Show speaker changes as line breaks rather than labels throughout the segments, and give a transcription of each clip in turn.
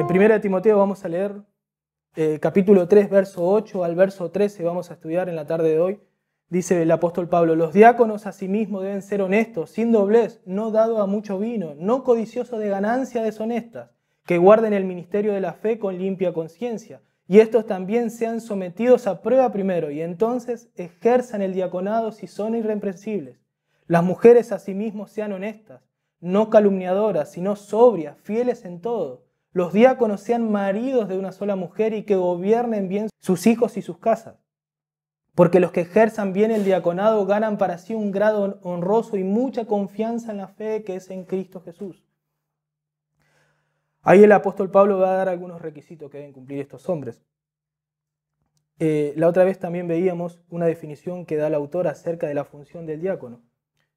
Primera de Timoteo vamos a leer capítulo 3, verso 8 al verso 13, vamos a estudiar en la tarde de hoy. Dice el apóstol Pablo: los diáconos asimismo deben ser honestos, sin doblez, no dado a mucho vino, no codiciosos de ganancias deshonestas, que guarden el ministerio de la fe con limpia conciencia. Y estos también sean sometidos a prueba primero, y entonces ejerzan el diaconado si son irreprensibles. Las mujeres asimismo sean honestas, no calumniadoras, sino sobrias, fieles en todo. Los diáconos sean maridos de una sola mujer y que gobiernen bien sus hijos y sus casas. Porque los que ejerzan bien el diaconado ganan para sí un grado honroso y mucha confianza en la fe que es en Cristo Jesús. Ahí el apóstol Pablo va a dar algunos requisitos que deben cumplir estos hombres. La otra vez también veíamos una definición que da el autor acerca de la función del diácono.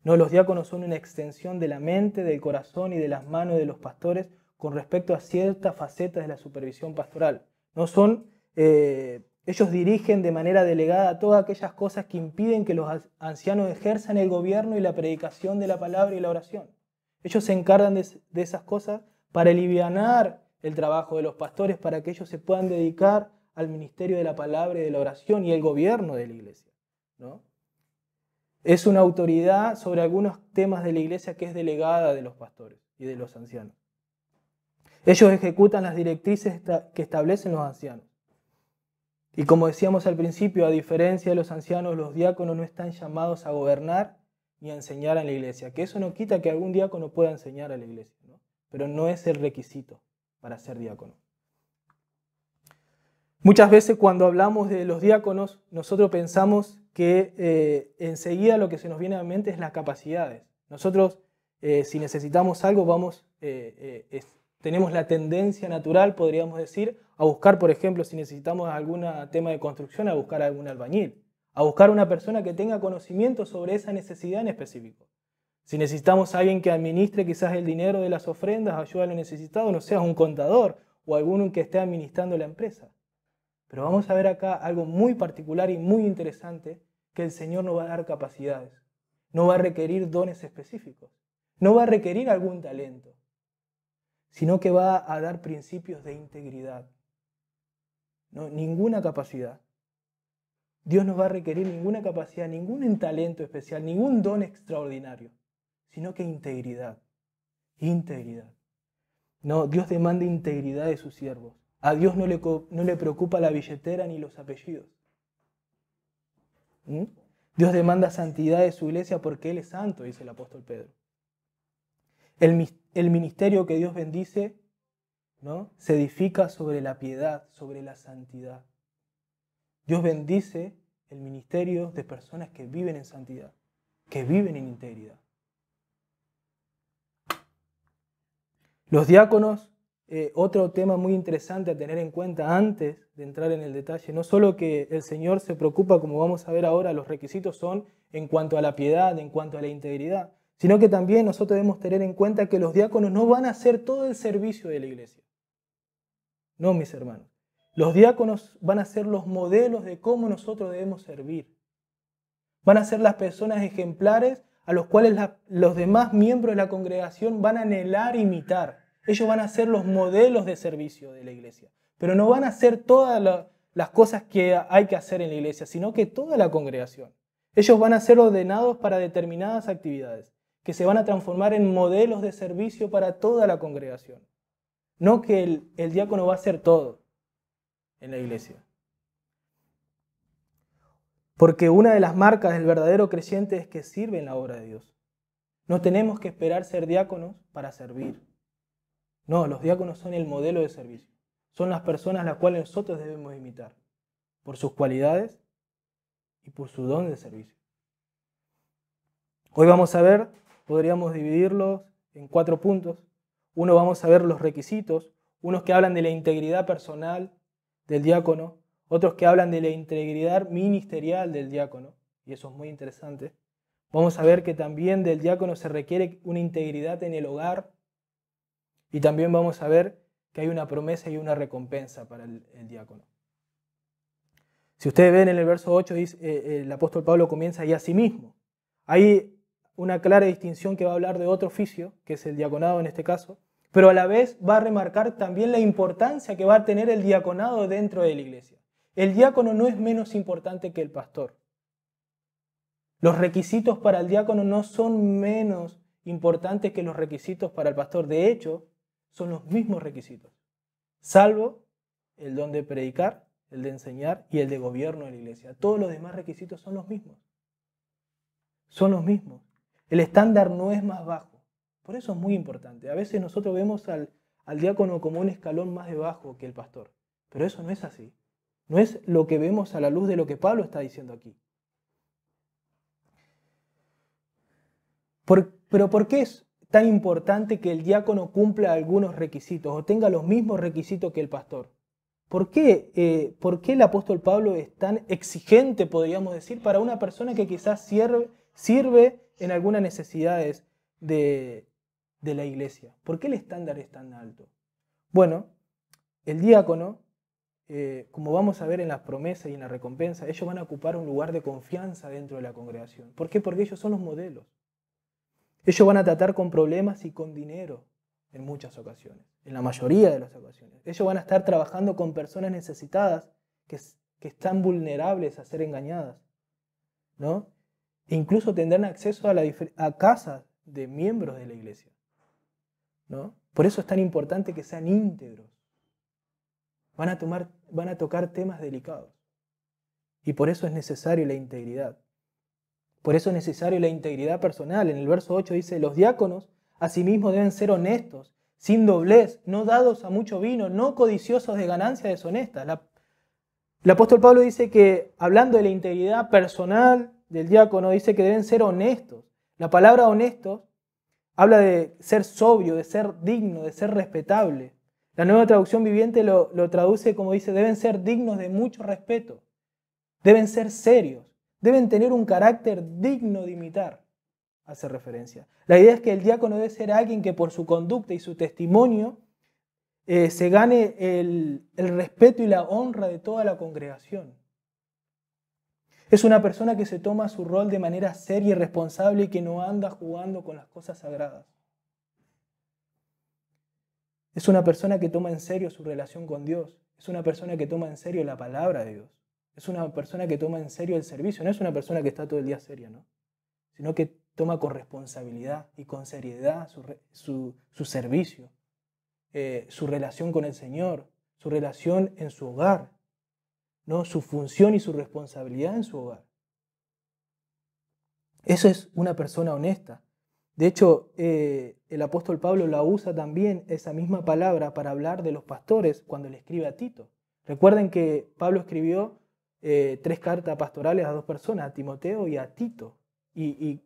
No, los diáconos son una extensión de la mente, del corazón y de las manos de los pastores con respecto a ciertas facetas de la supervisión pastoral. No son, ellos dirigen de manera delegada todas aquellas cosas que impiden que los ancianos ejerzan el gobierno y la predicación de la palabra y la oración. Ellos se encargan de esas cosas para alivianar el trabajo de los pastores, para que ellos se puedan dedicar al ministerio de la palabra y de la oración y el gobierno de la iglesia, ¿no? Es una autoridad sobre algunos temas de la iglesia que es delegada de los pastores y de los ancianos. Ellos ejecutan las directrices que establecen los ancianos. Y como decíamos al principio, a diferencia de los ancianos, los diáconos no están llamados a gobernar ni a enseñar a la iglesia. Que eso no quita que algún diácono pueda enseñar a la iglesia, ¿no? Pero no es el requisito para ser diácono. Muchas veces cuando hablamos de los diáconos, nosotros pensamos que enseguida lo que se nos viene a la mente es las capacidades. Nosotros, si necesitamos algo, tenemos la tendencia natural, podríamos decir, a buscar, por ejemplo, si necesitamos algún tema de construcción, a buscar a algún albañil, a buscar una persona que tenga conocimiento sobre esa necesidad en específico. Si necesitamos a alguien que administre quizás el dinero de las ofrendas, ayuda a los necesitados, no sea un contador o alguno que esté administrando la empresa. Pero vamos a ver acá algo muy particular y muy interesante, que el Señor no va a dar capacidades, no va a requerir dones específicos, no va a requerir algún talento, sino que va a dar principios de integridad. No, ninguna capacidad. Dios no va a requerir ninguna capacidad, ningún talento especial, ningún don extraordinario, sino que integridad. Integridad. No, Dios demanda integridad de sus siervos. A Dios no le preocupa la billetera ni los apellidos. Dios demanda santidad de su iglesia porque Él es santo, dice el apóstol Pedro. El ministerio que Dios bendice, ¿no?, se edifica sobre la piedad, sobre la santidad. Dios bendice el ministerio de personas que viven en santidad, que viven en integridad. Los diáconos, otro tema muy interesante a tener en cuenta antes de entrar en el detalle, no solo que el Señor se preocupa, como vamos a ver ahora, los requisitos son en cuanto a la piedad, en cuanto a la integridad, sino que también nosotros debemos tener en cuenta que los diáconos no van a hacer todo el servicio de la iglesia. No, mis hermanos. Los diáconos van a ser los modelos de cómo nosotros debemos servir. Van a ser las personas ejemplares a los cuales los demás miembros de la congregación van a anhelar imitar. Ellos van a ser los modelos de servicio de la iglesia. Pero no van a hacer todas las cosas que hay que hacer en la iglesia, sino que toda la congregación. Ellos van a ser ordenados para determinadas actividades, que se van a transformar en modelos de servicio para toda la congregación. No que el diácono va a hacer todo en la iglesia. Porque una de las marcas del verdadero creyente es que sirve en la obra de Dios. No tenemos que esperar ser diáconos para servir. No, los diáconos son el modelo de servicio. Son las personas a las cuales nosotros debemos imitar, por sus cualidades y por su don de servicio. Hoy vamos a ver, podríamos dividirlos en 4 puntos. Uno, vamos a ver los requisitos, unos que hablan de la integridad personal del diácono, otros que hablan de la integridad ministerial del diácono, y eso es muy interesante. Vamos a ver que también del diácono se requiere una integridad en el hogar, y también vamos a ver que hay una promesa y una recompensa para el diácono. Si ustedes ven en el verso 8, el apóstol Pablo comienza y asimismo. Hay una clara distinción que va a hablar de otro oficio, que es el diaconado en este caso, pero a la vez va a remarcar también la importancia que va a tener el diaconado dentro de la iglesia. El diácono no es menos importante que el pastor. Los requisitos para el diácono no son menos importantes que los requisitos para el pastor. De hecho, son los mismos requisitos, salvo el don de predicar, el de enseñar y el de gobierno de la iglesia. Todos los demás requisitos son los mismos. Son los mismos. El estándar no es más bajo. Por eso es muy importante. A veces nosotros vemos al diácono como un escalón más debajo que el pastor. Pero eso no es así. No es lo que vemos a la luz de lo que Pablo está diciendo aquí. Pero ¿por qué es tan importante que el diácono cumpla algunos requisitos o tenga los mismos requisitos que el pastor? ¿Por qué el apóstol Pablo es tan exigente, podríamos decir, para una persona que quizás sirve en algunas necesidades de la iglesia? ¿Por qué el estándar es tan alto? Bueno, el diácono, como vamos a ver en las promesas y en la recompensa, ellos van a ocupar un lugar de confianza dentro de la congregación. ¿Por qué? Porque ellos son los modelos. Ellos van a tratar con problemas y con dinero en muchas ocasiones, en la mayoría de las ocasiones. Ellos van a estar trabajando con personas necesitadas que están vulnerables a ser engañadas, ¿no? E incluso tendrán acceso a casas de miembros de la iglesia, ¿no? Por eso es tan importante que sean íntegros. Van a tocar temas delicados. Y por eso es necesario la integridad. Por eso es necesario la integridad personal. En el verso 8 dice, los diáconos asimismo deben ser honestos, sin doblez, no dados a mucho vino, no codiciosos de ganancias deshonestas. El apóstol Pablo dice que, hablando de la integridad personal del diácono, dice que deben ser honestos. La palabra honesto habla de ser sobrio, de ser digno, de ser respetable. La Nueva Traducción Viviente lo traduce como dice, deben ser dignos de mucho respeto, deben ser serios. Deben tener un carácter digno de imitar, hace referencia. La idea es que el diácono debe ser alguien que por su conducta y su testimonio se gane el respeto y la honra de toda la congregación. Es una persona que se toma su rol de manera seria y responsable y que no anda jugando con las cosas sagradas. Es una persona que toma en serio su relación con Dios. Es una persona que toma en serio la palabra de Dios. Es una persona que toma en serio el servicio, no es una persona que está todo el día seria, ¿no? Sino que toma con responsabilidad y con seriedad su servicio, su relación con el Señor, su relación en su hogar, ¿no? Su función y su responsabilidad en su hogar. Eso es una persona honesta. De hecho, el apóstol Pablo la usa también, esa misma palabra, para hablar de los pastores cuando le escribe a Tito. Recuerden que Pablo escribió 3 cartas pastorales a 2 personas, a Timoteo y a Tito. Y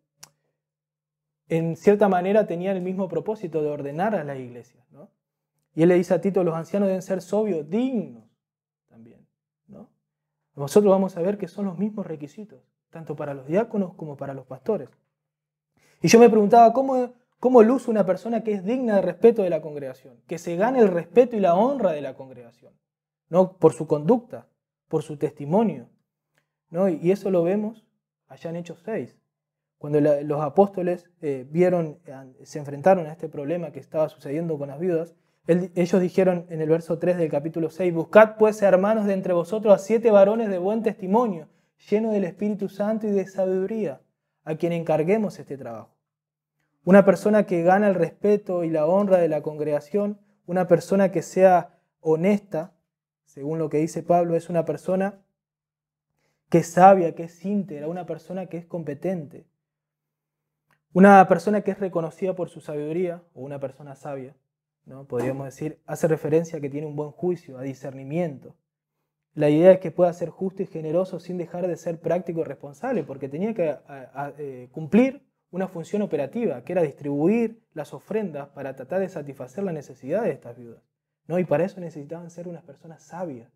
en cierta manera tenían el mismo propósito de ordenar a las iglesias, ¿no? Y él le dice a Tito, los ancianos deben ser sobrios, dignos también, ¿no? Nosotros vamos a ver que son los mismos requisitos, tanto para los diáconos como para los pastores. Y yo me preguntaba, ¿cómo luce una persona que es digna de respeto de la congregación? Que se gane el respeto y la honra de la congregación, ¿no? Por su conducta, por su testimonio, ¿no? Y eso lo vemos allá en Hechos 6, cuando los apóstoles se enfrentaron a este problema que estaba sucediendo con las viudas. Ellos dijeron en el verso 3 del capítulo 6, buscad pues, hermanos, de entre vosotros a 7 varones de buen testimonio, llenos del Espíritu Santo y de sabiduría, a quien encarguemos este trabajo. Una persona que gana el respeto y la honra de la congregación, una persona que sea honesta, según lo que dice Pablo, es una persona que es sabia, que es íntegra, una persona que es competente, una persona que es reconocida por su sabiduría, o una persona sabia, ¿no? Podríamos decir, hace referencia a que tiene un buen juicio, a discernimiento. La idea es que pueda ser justo y generoso sin dejar de ser práctico y responsable, porque tenía que cumplir una función operativa, que era distribuir las ofrendas para tratar de satisfacer la necesidad de estas viudas, ¿no? Y para eso necesitaban ser unas personas sabias,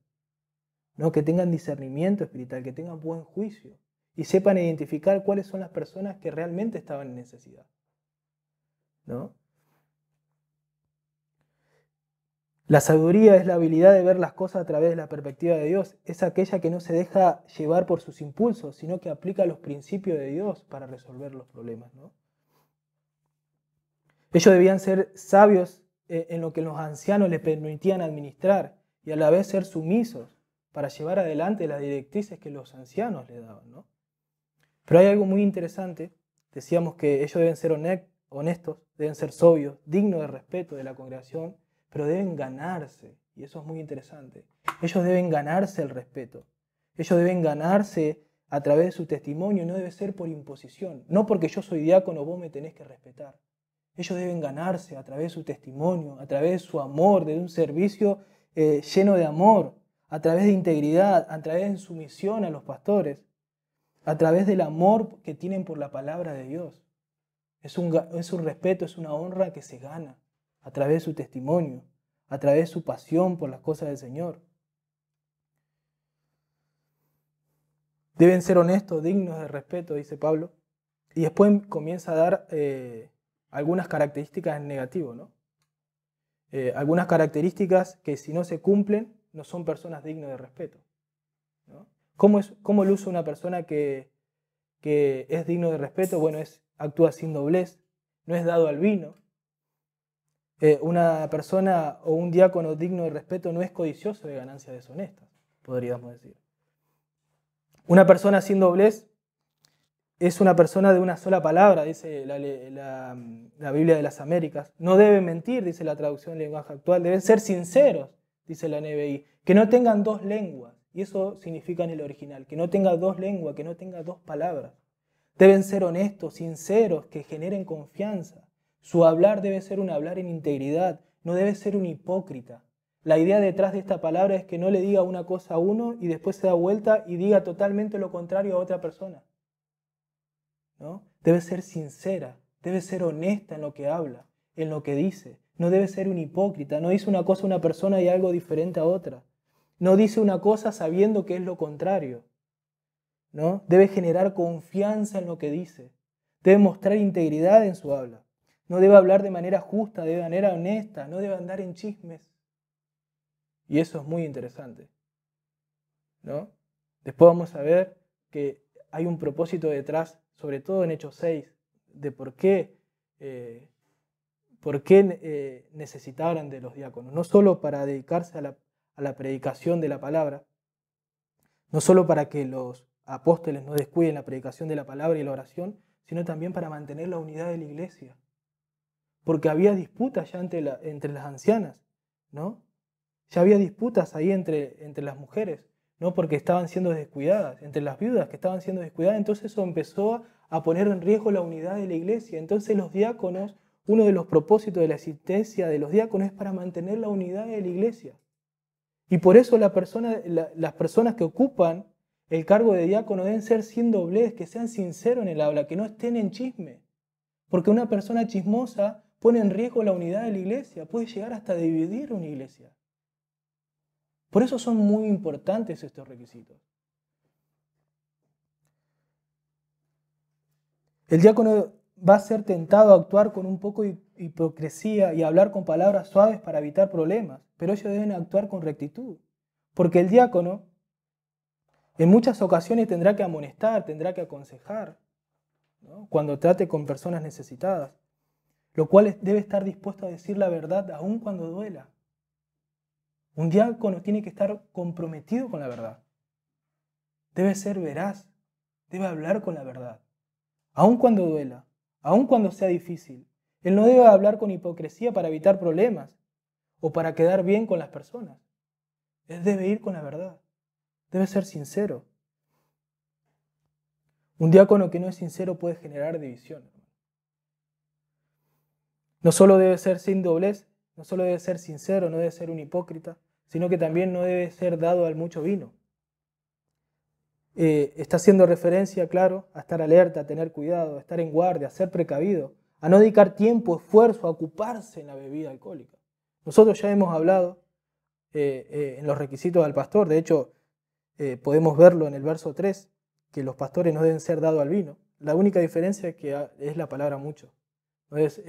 ¿no? Que tengan discernimiento espiritual, que tengan buen juicio y sepan identificar cuáles son las personas que realmente estaban en necesidad, ¿no? La sabiduría es la habilidad de ver las cosas a través de la perspectiva de Dios. Es aquella que no se deja llevar por sus impulsos, sino que aplica los principios de Dios para resolver los problemas, ¿no? Ellos debían ser sabios en lo que los ancianos les permitían administrar y a la vez ser sumisos para llevar adelante las directrices que los ancianos le daban, ¿no? Pero hay algo muy interesante. Decíamos que ellos deben ser honestos, deben ser sobrios, dignos de respeto de la congregación, pero deben ganarse, y eso es muy interesante. Ellos deben ganarse el respeto. Ellos deben ganarse a través de su testimonio, no debe ser por imposición. No porque yo soy diácono, vos me tenés que respetar. Ellos deben ganarse a través de su testimonio, a través de su amor, de un servicio lleno de amor, a través de integridad, a través de sumisión a los pastores, a través del amor que tienen por la palabra de Dios. Es un respeto, es una honra que se gana a través de su testimonio, a través de su pasión por las cosas del Señor. Deben ser honestos, dignos de respeto, dice Pablo. Y después comienza a dar algunas características negativas, ¿no? Algunas características que si no se cumplen, no son personas dignas de respeto, ¿no? ¿Cómo lo usa una persona que es digno de respeto? Bueno, actúa sin doblez, no es dado al vino. Una persona o un diácono digno de respeto no es codicioso de ganancias deshonestas, podríamos decir. Una persona sin doblez es una persona de una sola palabra, dice la Biblia de las Américas. No debe mentir, dice la traducción del lenguaje actual. Deben ser sinceros, dice la NBI. Que no tengan dos lenguas. Y eso significa en el original. Que no tenga dos lenguas, que no tenga dos palabras. Deben ser honestos, sinceros, que generen confianza. Su hablar debe ser un hablar en integridad. No debe ser un hipócrita. La idea detrás de esta palabra es que no le diga una cosa a uno y después se da vuelta y diga totalmente lo contrario a otra persona, ¿no? Debe ser sincera, debe ser honesta en lo que habla, en lo que dice. No debe ser un hipócrita. No dice una cosa a una persona y algo diferente a otra. No dice una cosa sabiendo que es lo contrario, ¿no? Debe generar confianza en lo que dice. Debe mostrar integridad en su habla. No debe hablar de manera justa, de manera honesta. No debe andar en chismes. Y eso es muy interesante, ¿no? Después vamos a ver que hay un propósito detrás, sobre todo en Hechos 6, de por qué necesitaban de los diáconos. No solo para dedicarse a la predicación de la palabra, no solo para que los apóstoles no descuiden la predicación de la palabra y la oración, sino también para mantener la unidad de la iglesia. Porque había disputas ya entre las ancianas, ¿no? Ya había disputas ahí entre las mujeres, ¿no? Porque estaban siendo descuidadas, entre las viudas que estaban siendo descuidadas. Entonces eso empezó a poner en riesgo la unidad de la iglesia. Entonces los diáconos, uno de los propósitos de la existencia de los diáconos es para mantener la unidad de la iglesia. Y por eso las personas que ocupan el cargo de diácono deben ser sin doblez, que sean sinceros en el habla, que no estén en chisme. Porque una persona chismosa pone en riesgo la unidad de la iglesia, puede llegar hasta dividir una iglesia. Por eso son muy importantes estos requisitos. El diácono va a ser tentado a actuar con un poco de hipocresía y a hablar con palabras suaves para evitar problemas, pero ellos deben actuar con rectitud, porque el diácono en muchas ocasiones tendrá que amonestar, tendrá que aconsejar, ¿no? Cuando trate con personas necesitadas, lo cual debe estar dispuesto a decir la verdad aun cuando duela. Un diácono tiene que estar comprometido con la verdad. Debe ser veraz, debe hablar con la verdad, aun cuando duela, aun cuando sea difícil. Él no debe hablar con hipocresía para evitar problemas o para quedar bien con las personas. Él debe ir con la verdad, debe ser sincero. Un diácono que no es sincero puede generar división. No solo debe ser sin doblez, no solo debe ser sincero, no debe ser un hipócrita, sino que también no debe ser dado al mucho vino. Está haciendo referencia, claro, a estar alerta, a tener cuidado, a estar en guardia, a ser precavido, a no dedicar tiempo, esfuerzo, a ocuparse en la bebida alcohólica. Nosotros ya hemos hablado en los requisitos al pastor, de hecho podemos verlo en el verso 3, que los pastores no deben ser dados al vino. La única diferencia es que es la palabra mucho. No es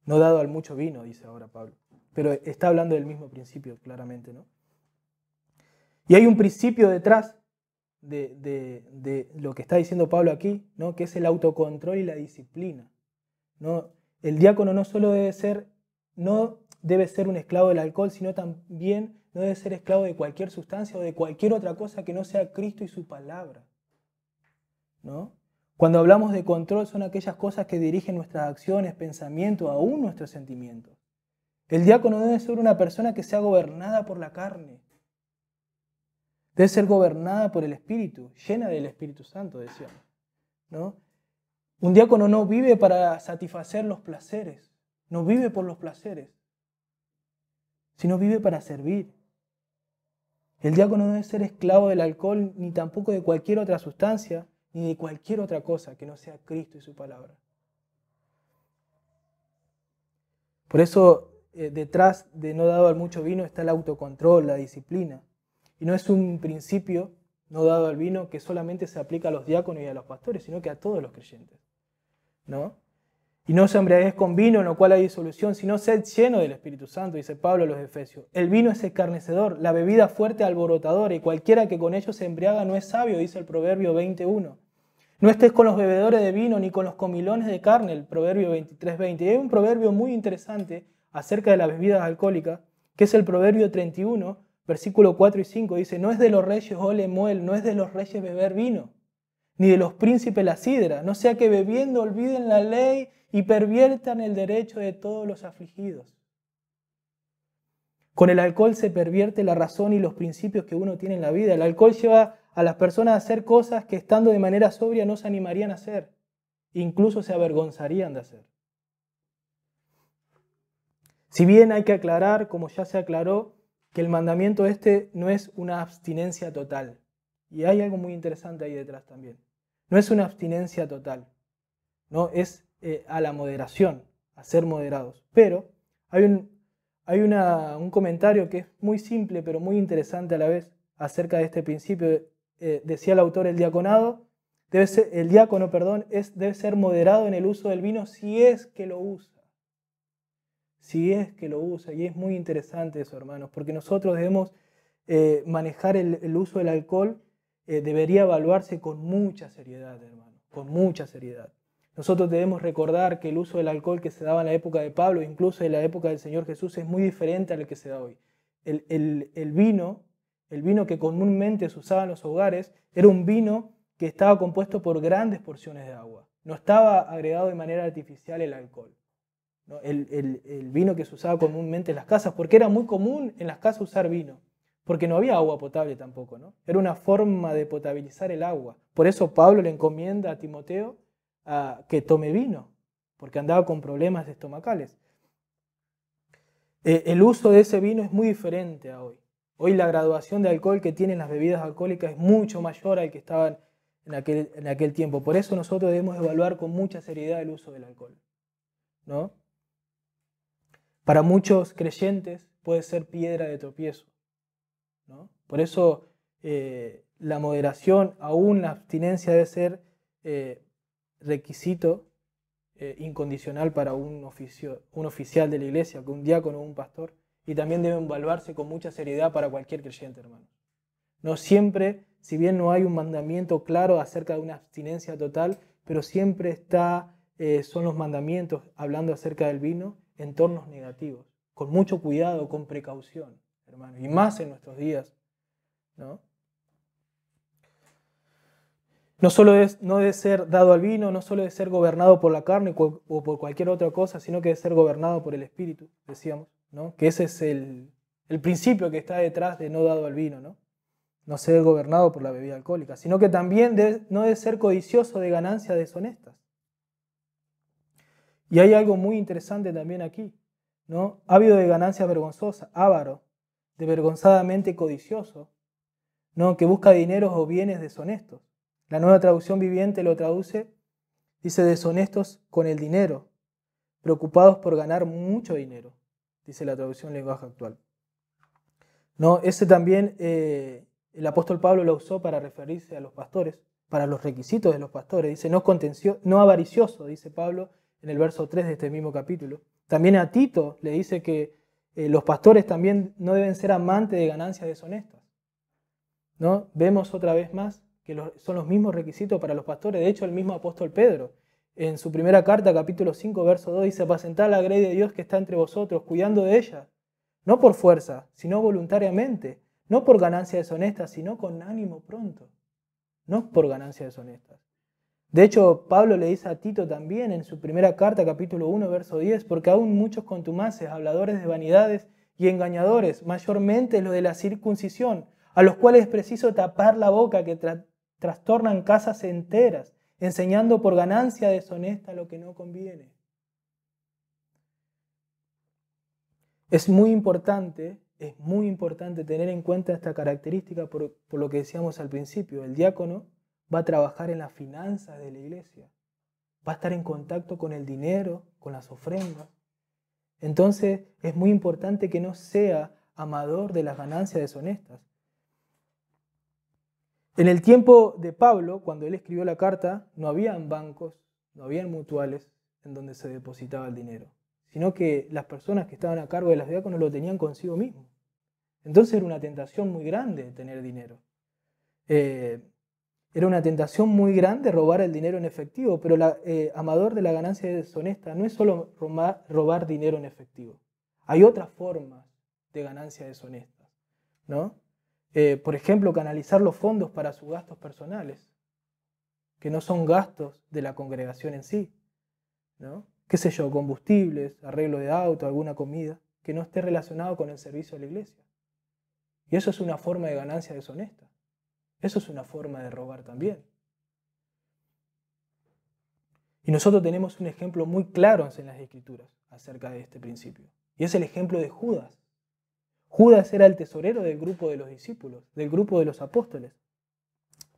no dado al mucho vino, dice ahora Pablo. Pero está hablando del mismo principio, claramente, ¿no? Y hay un principio detrás de lo que está diciendo Pablo aquí, ¿no? Que es el autocontrol y la disciplina, ¿no? El diácono no solo debe ser no debe ser un esclavo del alcohol, sino también no debe ser esclavo de cualquier sustancia o de cualquier otra cosa que no sea Cristo y su palabra, ¿no? Cuando hablamos de control son aquellas cosas que dirigen nuestras acciones, pensamientos, aún nuestros sentimientos. El diácono debe ser una persona que sea gobernada por la carne. Debe ser gobernada por el Espíritu, llena del Espíritu Santo, decíamos, ¿no? Un diácono no vive para satisfacer los placeres, no vive por los placeres, sino vive para servir. El diácono no debe ser esclavo del alcohol, ni tampoco de cualquier otra sustancia, ni de cualquier otra cosa que no sea Cristo y su palabra. Por eso, detrás de no dado al mucho vino está el autocontrol, la disciplina. Y no es un principio no dado al vino que solamente se aplica a los diáconos y a los pastores, sino que a todos los creyentes, ¿no? Y no os embriaguéis con vino, en lo cual hay disolución, sino sed lleno del Espíritu Santo, dice Pablo a los Efesios. El vino es escarnecedor, la bebida fuerte alborotadora, y cualquiera que con ello se embriaga no es sabio, dice el Proverbio 21. No estés con los bebedores de vino, ni con los comilones de carne, el Proverbio 23:20. Y hay un proverbio muy interesante acerca de las bebidas alcohólicas, que es el Proverbio 31, versículo 4 y 5. Dice, no es de los reyes ole muel, no es de los reyes beber vino, ni de los príncipes la sidra, no sea que bebiendo olviden la ley y perviertan el derecho de todos los afligidos. Con el alcohol se pervierte la razón y los principios que uno tiene en la vida. El alcohol lleva a las personas a hacer cosas que estando de manera sobria no se animarían a hacer, incluso se avergonzarían de hacer. Si bien hay que aclarar, como ya se aclaró, que el mandamiento este no es una abstinencia total. Y hay algo muy interesante ahí detrás también. No es una abstinencia total, no es a la moderación, a ser moderados. Pero hay un comentario que es muy simple pero muy interesante a la vez acerca de este principio. Decía el autor, el diácono debe ser moderado en el uso del vino si es que lo usa. Si es que lo usa. Y es muy interesante eso, hermanos, porque nosotros debemos manejar el uso del alcohol, debería evaluarse con mucha seriedad, hermanos, con mucha seriedad. Nosotros debemos recordar que el uso del alcohol que se daba en la época de Pablo, incluso en la época del Señor Jesús, es muy diferente al que se da hoy. El vino que comúnmente se usaba en los hogares, era un vino que estaba compuesto por grandes porciones de agua. No estaba agregado de manera artificial el alcohol, ¿no? El vino que se usaba comúnmente en las casas, porque era muy común en las casas usar vino, porque no había agua potable tampoco, ¿no? Era una forma de potabilizar el agua. Por eso Pablo le encomienda a Timoteo que tome vino, porque andaba con problemas estomacales. El uso de ese vino es muy diferente a hoy. Hoy la graduación de alcohol que tienen las bebidas alcohólicas es mucho mayor al que estaban en aquel tiempo. Por eso nosotros debemos evaluar con mucha seriedad el uso del alcohol, ¿no? Para muchos creyentes puede ser piedra de tropiezo, ¿no? Por eso la moderación, aún la abstinencia, debe ser requisito incondicional para un oficial de la iglesia, un diácono o un pastor, y también deben evaluarse con mucha seriedad para cualquier creyente, hermano. No siempre, si bien no hay un mandamiento claro acerca de una abstinencia total, pero siempre son los mandamientos hablando acerca del vino en tornos negativos, con mucho cuidado, con precaución, hermano, y más en nuestros días, ¿no? No debe ser dado al vino, no solo debe ser gobernado por la carne o por cualquier otra cosa, sino que debe ser gobernado por el Espíritu, decíamos, ¿no? Que ese es el principio que está detrás de no dado al vino, ¿no? No ser gobernado por la bebida alcohólica, sino que también no debe ser codicioso de ganancias deshonestas. Y hay algo muy interesante también aquí, ¿no? Ávido de ganancias vergonzosas, avaro, de vergonzadamente codicioso, ¿no? Que busca dineros o bienes deshonestos. La Nueva Traducción Viviente lo traduce, dice deshonestos con el dinero, preocupados por ganar mucho dinero, dice la traducción lenguaje actual. ¿No? Ese también el apóstol Pablo lo usó para referirse a los pastores, para los requisitos de los pastores. Dice no avaricioso, dice Pablo en el verso 3 de este mismo capítulo. También a Tito le dice que los pastores también no deben ser amantes de ganancias deshonestas, ¿no? Vemos otra vez más que son los mismos requisitos para los pastores. De hecho, el mismo apóstol Pedro En su primera carta, capítulo 5, verso 2, dice: apacentad la grey de Dios que está entre vosotros, cuidando de ella, no por fuerza, sino voluntariamente, no por ganancia deshonesta, sino con ánimo pronto, no por ganancia deshonesta. De hecho, Pablo le dice a Tito también en su primera carta, capítulo 1, verso 10, porque aún muchos contumaces, habladores de vanidades y engañadores, mayormente los de la circuncisión, a los cuales es preciso tapar la boca, que trastornan casas enteras, enseñando por ganancia deshonesta lo que no conviene. Es muy importante tener en cuenta esta característica por lo que decíamos al principio. El diácono va a trabajar en las finanzas de la iglesia, va a estar en contacto con el dinero, con las ofrendas. Entonces es muy importante que no sea amador de las ganancias deshonestas. En el tiempo de Pablo, cuando él escribió la carta, no habían bancos, no habían mutuales en donde se depositaba el dinero, sino que las personas que estaban a cargo de los diáconos lo tenían consigo mismos. Entonces era una tentación muy grande tener dinero. Era una tentación muy grande robar el dinero en efectivo, pero amador de la ganancia deshonesta no es solo robar dinero en efectivo. Hay otras formas de ganancia deshonesta, ¿no? Por ejemplo, canalizar los fondos para sus gastos personales, que no son gastos de la congregación en sí, ¿no? Qué sé yo, combustibles, arreglo de auto, alguna comida, que no esté relacionado con el servicio de la iglesia. Y eso es una forma de ganancia deshonesta. Eso es una forma de robar también. Y nosotros tenemos un ejemplo muy claro en las Escrituras acerca de este principio. Y es el ejemplo de Judas. Judas era el tesorero del grupo de los discípulos, del grupo de los apóstoles.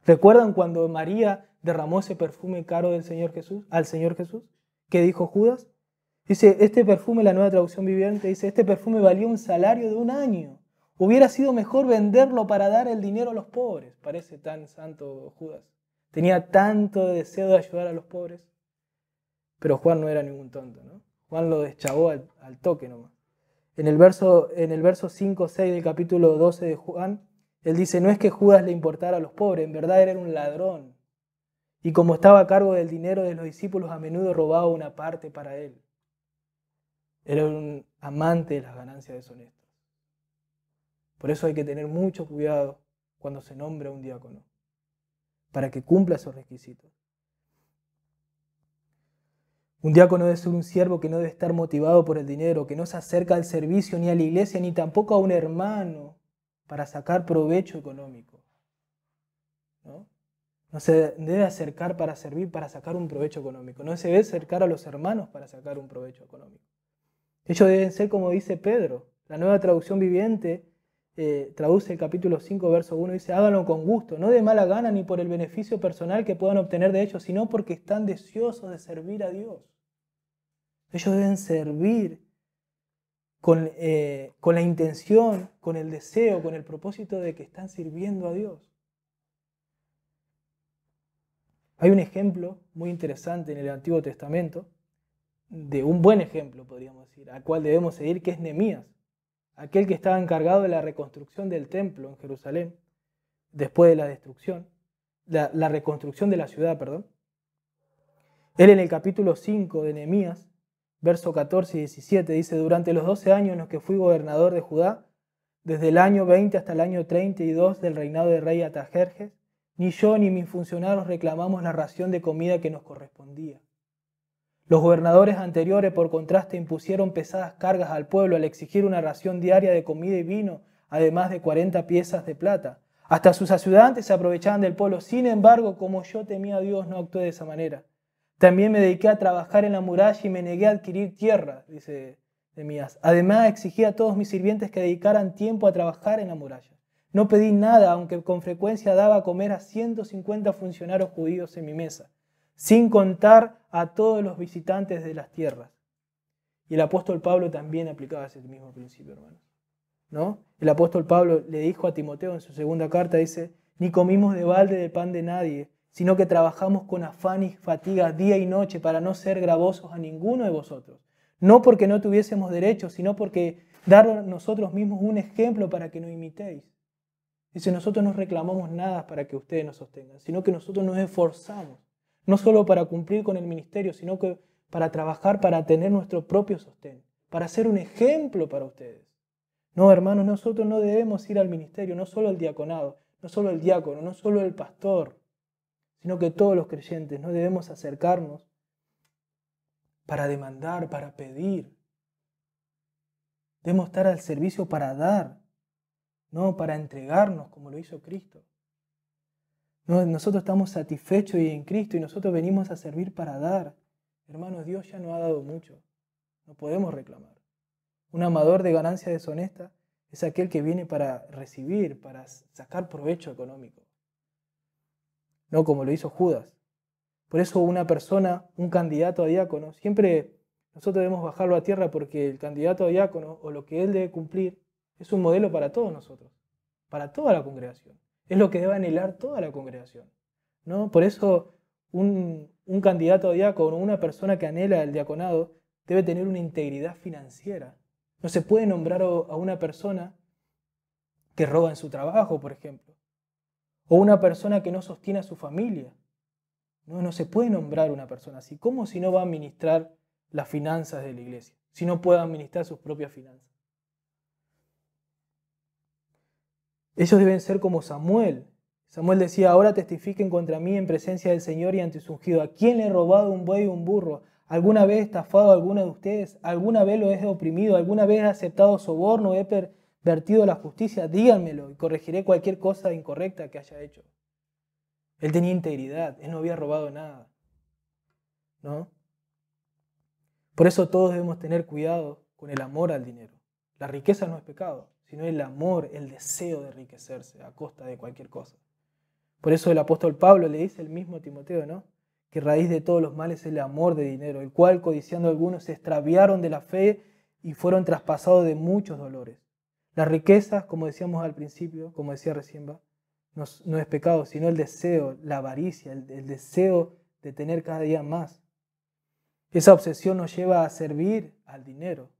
¿Recuerdan cuando María derramó ese perfume caro al Señor Jesús? ¿Qué dijo Judas? Dice, este perfume, la Nueva Traducción Viviente, dice, este perfume valía un salario de un año. Hubiera sido mejor venderlo para dar el dinero a los pobres. Parece tan santo Judas. Tenía tanto deseo de ayudar a los pobres. Pero Juan no era ningún tonto, ¿no? Juan lo deschavó al toque nomás. En el verso 5-6 del capítulo 12 de Juan, él dice, no es que Judas le importara a los pobres, en verdad era un ladrón. Y como estaba a cargo del dinero de los discípulos, a menudo robaba una parte para él. Era un amante de las ganancias deshonestas. Por eso hay que tener mucho cuidado cuando se nombra un diácono, para que cumpla esos requisitos. Un diácono debe ser un siervo que no debe estar motivado por el dinero, que no se acerca al servicio ni a la iglesia, ni tampoco a un hermano para sacar provecho económico. No se debe acercar para servir, para sacar un provecho económico. No se debe acercar a los hermanos para sacar un provecho económico. Ellos deben ser como dice Pedro. La Nueva Traducción Viviente traduce el capítulo 5, verso 1, dice, háganlo con gusto, no de mala gana ni por el beneficio personal que puedan obtener de ellos, sino porque están deseosos de servir a Dios. Ellos deben servir con la intención, con el deseo, con el propósito de que están sirviendo a Dios. Hay un ejemplo muy interesante en el Antiguo Testamento, de un buen ejemplo, podríamos decir, al cual debemos seguir, que es Nehemías, aquel que estaba encargado de la reconstrucción del templo en Jerusalén, después de la destrucción, la reconstrucción de la ciudad, perdón. Él en el capítulo 5 de Nehemías, verso 14 y 17, dice, durante los 12 años en los que fui gobernador de Judá, desde el año 20 hasta el año 32 del reinado del rey Artajerjes, ni yo ni mis funcionarios reclamamos la ración de comida que nos correspondía. Los gobernadores anteriores, por contraste, impusieron pesadas cargas al pueblo al exigir una ración diaria de comida y vino, además de 40 piezas de plata. Hasta sus ayudantes se aprovechaban del pueblo. Sin embargo, como yo temía a Dios, no actué de esa manera. También me dediqué a trabajar en la muralla y me negué a adquirir tierra, dice Nehemías. Además, exigí a todos mis sirvientes que dedicaran tiempo a trabajar en la muralla. No pedí nada, aunque con frecuencia daba a comer a 150 funcionarios judíos en mi mesa, sin contar a todos los visitantes de las tierras. Y el apóstol Pablo también aplicaba ese mismo principio, hermanos, ¿no? El apóstol Pablo le dijo a Timoteo en su segunda carta, dice, ni comimos de balde del pan de nadie, sino que trabajamos con afán y fatiga día y noche para no ser gravosos a ninguno de vosotros. No porque no tuviésemos derecho, sino porque dar nosotros mismos un ejemplo para que nos imitéis. Dice, nosotros no reclamamos nada para que ustedes nos sostengan, sino que nosotros nos esforzamos. No solo para cumplir con el ministerio, sino que para trabajar, para tener nuestro propio sostén, para ser un ejemplo para ustedes. No, hermanos, nosotros no debemos ir al ministerio, no solo el diaconado, no solo el diácono, no solo el pastor, sino que todos los creyentes no debemos acercarnos para demandar, para pedir. Debemos estar al servicio para dar, no para entregarnos como lo hizo Cristo. No, nosotros estamos satisfechos en Cristo y nosotros venimos a servir para dar. Hermanos, Dios ya nos ha dado mucho. No podemos reclamar. Un amador de ganancia deshonesta es aquel que viene para recibir, para sacar provecho económico. No como lo hizo Judas. Por eso una persona, un candidato a diácono, siempre nosotros debemos bajarlo a tierra porque el candidato a diácono o lo que él debe cumplir es un modelo para todos nosotros, para toda la congregación. Es lo que debe anhelar toda la congregación, ¿no? Por eso un candidato a diácono, una persona que anhela el diaconado, debe tener una integridad financiera. No se puede nombrar a una persona que roba en su trabajo, por ejemplo, o una persona que no sostiene a su familia. No se puede nombrar una persona así. ¿Cómo si no va a administrar las finanzas de la iglesia? Si no puede administrar sus propias finanzas. Ellos deben ser como Samuel. Samuel decía, ahora testifiquen contra mí en presencia del Señor y ante su ungido. ¿A quién le he robado un buey o un burro? ¿Alguna vez he estafado a alguno de ustedes? ¿Alguna vez lo he oprimido? ¿Alguna vez he aceptado soborno? ¿He pervertido la justicia? Díganmelo y corregiré cualquier cosa incorrecta que haya hecho. Él tenía integridad, él no había robado nada, ¿no? Por eso todos debemos tener cuidado con el amor al dinero. La riqueza no es pecado, sino el amor, el deseo de enriquecerse a costa de cualquier cosa. Por eso el apóstol Pablo le dice el mismo a Timoteo, ¿no? Que raíz de todos los males es el amor de dinero, el cual codiciando algunos se extraviaron de la fe y fueron traspasados de muchos dolores. Las riquezas, como decíamos al principio, como decía recién, no es pecado, sino el deseo, la avaricia, el deseo de tener cada día más. Esa obsesión nos lleva a servir al dinero.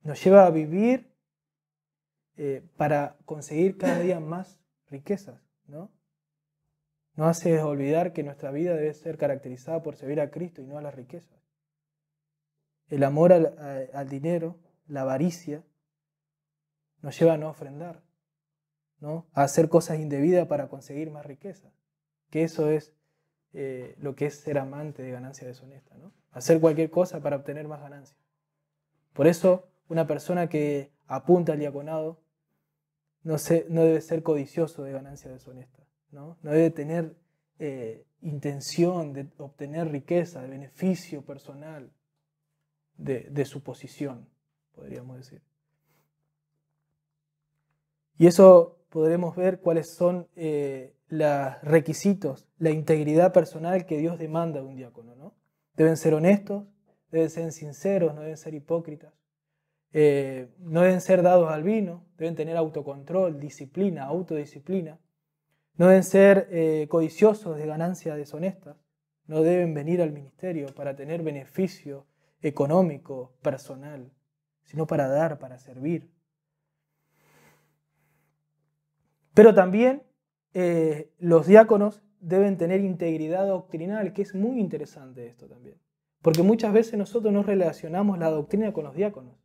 Nos lleva a vivir para conseguir cada día más riquezas, ¿no? Nos hace olvidar que nuestra vida debe ser caracterizada por servir a Cristo y no a las riquezas. El amor al dinero, la avaricia, nos lleva a no ofrendar, ¿no? A hacer cosas indebidas para conseguir más riqueza. Que eso es lo que es ser amante de ganancia deshonesta, ¿no? Hacer cualquier cosa para obtener más ganancia. Por eso, una persona que apunta al diaconado no debe ser codicioso de ganancia deshonesta, ¿no? No debe tener intención de obtener riqueza, de beneficio personal de su posición, podríamos decir. Y eso podremos ver cuáles son los requisitos, la integridad personal que Dios demanda de un diácono, ¿no? Deben ser honestos, deben ser sinceros, no deben ser hipócritas, no deben ser dados al vino, deben tener autocontrol, disciplina, autodisciplina, no deben ser codiciosos de ganancias deshonestas, no deben venir al ministerio para tener beneficio económico, personal, sino para dar, para servir. Pero también los diáconos deben tener integridad doctrinal, que es muy interesante esto también. Porque muchas veces nosotros no relacionamos la doctrina con los diáconos.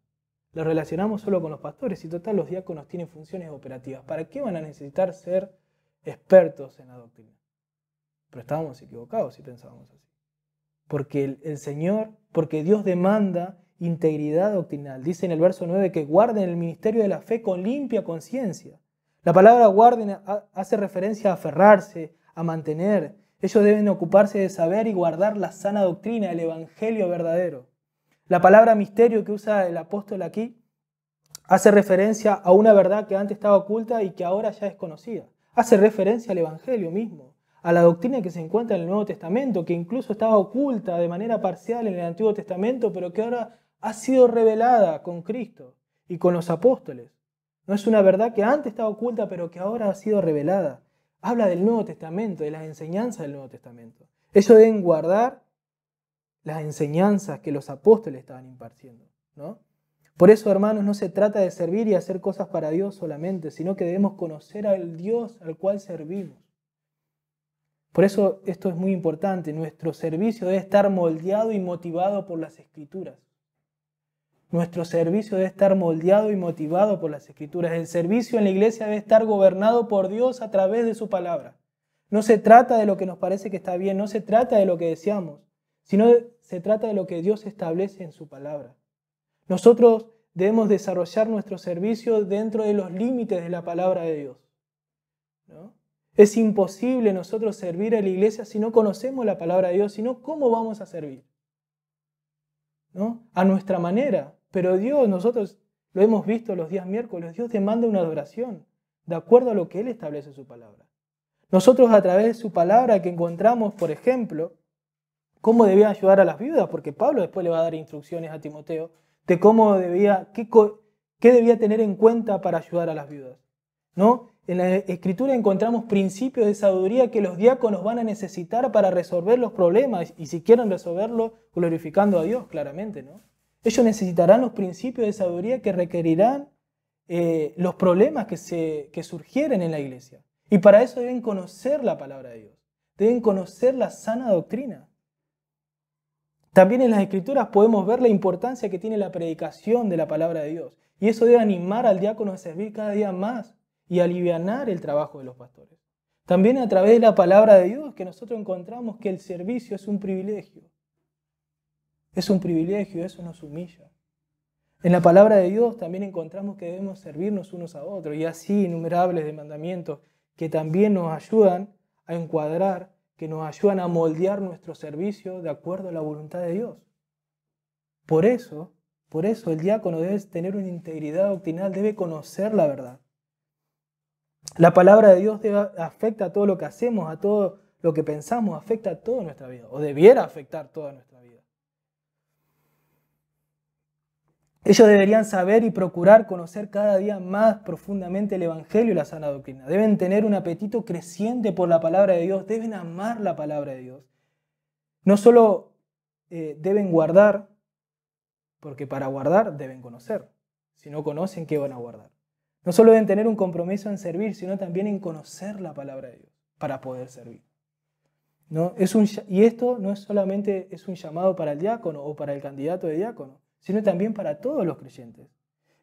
Lo relacionamos solo con los pastores y total los diáconos tienen funciones operativas. ¿Para qué van a necesitar ser expertos en la doctrina? Pero estábamos equivocados si pensábamos así. Porque el Señor, porque Dios demanda integridad doctrinal. Dice en el verso 9 que guarden el ministerio de la fe con limpia conciencia. La palabra guarden hace referencia a aferrarse, a mantener. Ellos deben ocuparse de saber y guardar la sana doctrina, el evangelio verdadero. La palabra misterio que usa el apóstol aquí hace referencia a una verdad que antes estaba oculta y que ahora ya es conocida. Hace referencia al evangelio mismo, a la doctrina que se encuentra en el Nuevo Testamento, que incluso estaba oculta de manera parcial en el Antiguo Testamento, pero que ahora ha sido revelada con Cristo y con los apóstoles. No es una verdad que antes estaba oculta, pero que ahora ha sido revelada. Habla del Nuevo Testamento, de las enseñanzas del Nuevo Testamento. Ellos deben guardar las enseñanzas que los apóstoles estaban impartiendo, ¿no? Por eso, hermanos, no se trata de servir y hacer cosas para Dios solamente, sino que debemos conocer al Dios al cual servimos. Por eso esto es muy importante. Nuestro servicio debe estar moldeado y motivado por las Escrituras. Nuestro servicio debe estar moldeado y motivado por las Escrituras. El servicio en la iglesia debe estar gobernado por Dios a través de su palabra. No se trata de lo que nos parece que está bien, no se trata de lo que deseamos, sino se trata de lo que Dios establece en su palabra. Nosotros debemos desarrollar nuestro servicio dentro de los límites de la palabra de Dios, ¿no? Es imposible nosotros servir a la iglesia si no conocemos la palabra de Dios, sino cómo vamos a servir, ¿no? A nuestra manera. Pero Dios, nosotros lo hemos visto los días miércoles, Dios demanda una adoración de acuerdo a lo que Él establece en su palabra. Nosotros a través de su palabra que encontramos, por ejemplo, cómo debía ayudar a las viudas, porque Pablo después le va a dar instrucciones a Timoteo de cómo debía, qué debía tener en cuenta para ayudar a las viudas, ¿no? En la Escritura encontramos principios de sabiduría que los diáconos van a necesitar para resolver los problemas, y si quieren resolverlo, glorificando a Dios, claramente, ¿no? Ellos necesitarán los principios de sabiduría que requerirán los problemas que surgieren en la iglesia. Y para eso deben conocer la palabra de Dios, deben conocer la sana doctrina. También en las Escrituras podemos ver la importancia que tiene la predicación de la palabra de Dios. Y eso debe animar al diácono a servir cada día más y alivianar el trabajo de los pastores. También a través de la palabra de Dios que nosotros encontramos que el servicio es un privilegio. Es un privilegio, eso nos humilla. En la palabra de Dios también encontramos que debemos servirnos unos a otros y así innumerables de mandamientos que también nos ayudan a encuadrar, que nos ayudan a moldear nuestro servicio de acuerdo a la voluntad de Dios. Por eso el diácono debe tener una integridad doctrinal, debe conocer la verdad. La palabra de Dios afecta a todo lo que hacemos, a todo lo que pensamos, afecta a toda nuestra vida, o debiera afectar toda nuestra vida. Ellos deberían saber y procurar conocer cada día más profundamente el Evangelio y la sana doctrina. Deben tener un apetito creciente por la palabra de Dios, deben amar la palabra de Dios. No solo deben guardar, porque para guardar deben conocer. Si no conocen, ¿qué van a guardar? No solo deben tener un compromiso en servir, sino también en conocer la palabra de Dios para poder servir, ¿no? Y esto no es solamente un llamado para el diácono o para el candidato de diácono, sino también para todos los creyentes.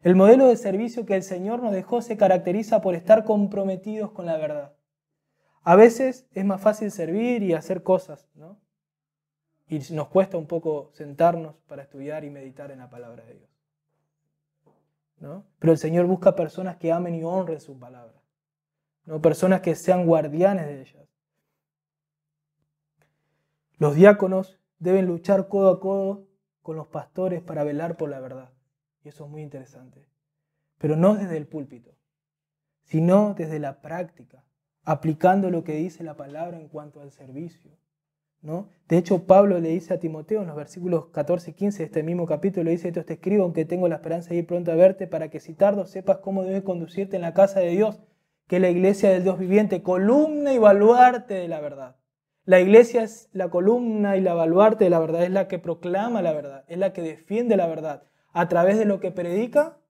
El modelo de servicio que el Señor nos dejó se caracteriza por estar comprometidos con la verdad. A veces es más fácil servir y hacer cosas, ¿no? Y nos cuesta un poco sentarnos para estudiar y meditar en la palabra de Dios, ¿no? Pero el Señor busca personas que amen y honren su palabra, ¿no? Personas que sean guardianes de ellas. Los diáconos deben luchar codo a codo con los pastores para velar por la verdad. Y eso es muy interesante. Pero no desde el púlpito, sino desde la práctica, aplicando lo que dice la palabra en cuanto al servicio, ¿no? De hecho, Pablo le dice a Timoteo en los versículos 14 y 15 de este mismo capítulo, le dice: esto te escribo aunque tengo la esperanza de ir pronto a verte, para que si tardo sepas cómo debes conducirte en la casa de Dios, que es la iglesia del Dios viviente, columna y baluarte de la verdad. La iglesia es la columna y la baluarte de la verdad, es la que proclama la verdad, es la que defiende la verdad, a través de lo que predica,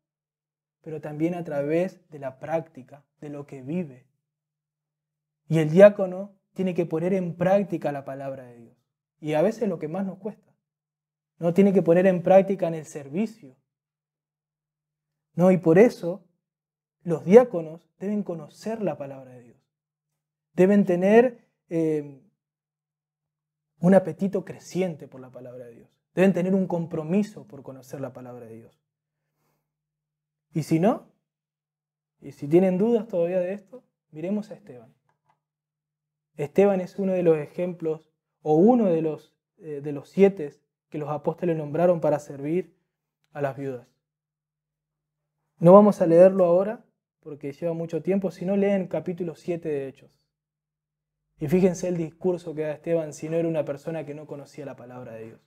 pero también a través de la práctica, de lo que vive. Y el diácono tiene que poner en práctica la palabra de Dios. Y a veces lo que más nos cuesta, ¿no? Tiene que poner en práctica en el servicio, ¿no? Y por eso los diáconos deben conocer la palabra de Dios. Deben tener un apetito creciente por la palabra de Dios. Deben tener un compromiso por conocer la palabra de Dios. Y si no, y si tienen dudas todavía de esto, miremos a Esteban. Esteban es uno de los ejemplos, o uno de los 7 que los apóstoles nombraron para servir a las viudas. No vamos a leerlo ahora, porque lleva mucho tiempo, sino leen capítulo 7 de Hechos. Y fíjense el discurso que da Esteban si no era una persona que no conocía la palabra de Dios.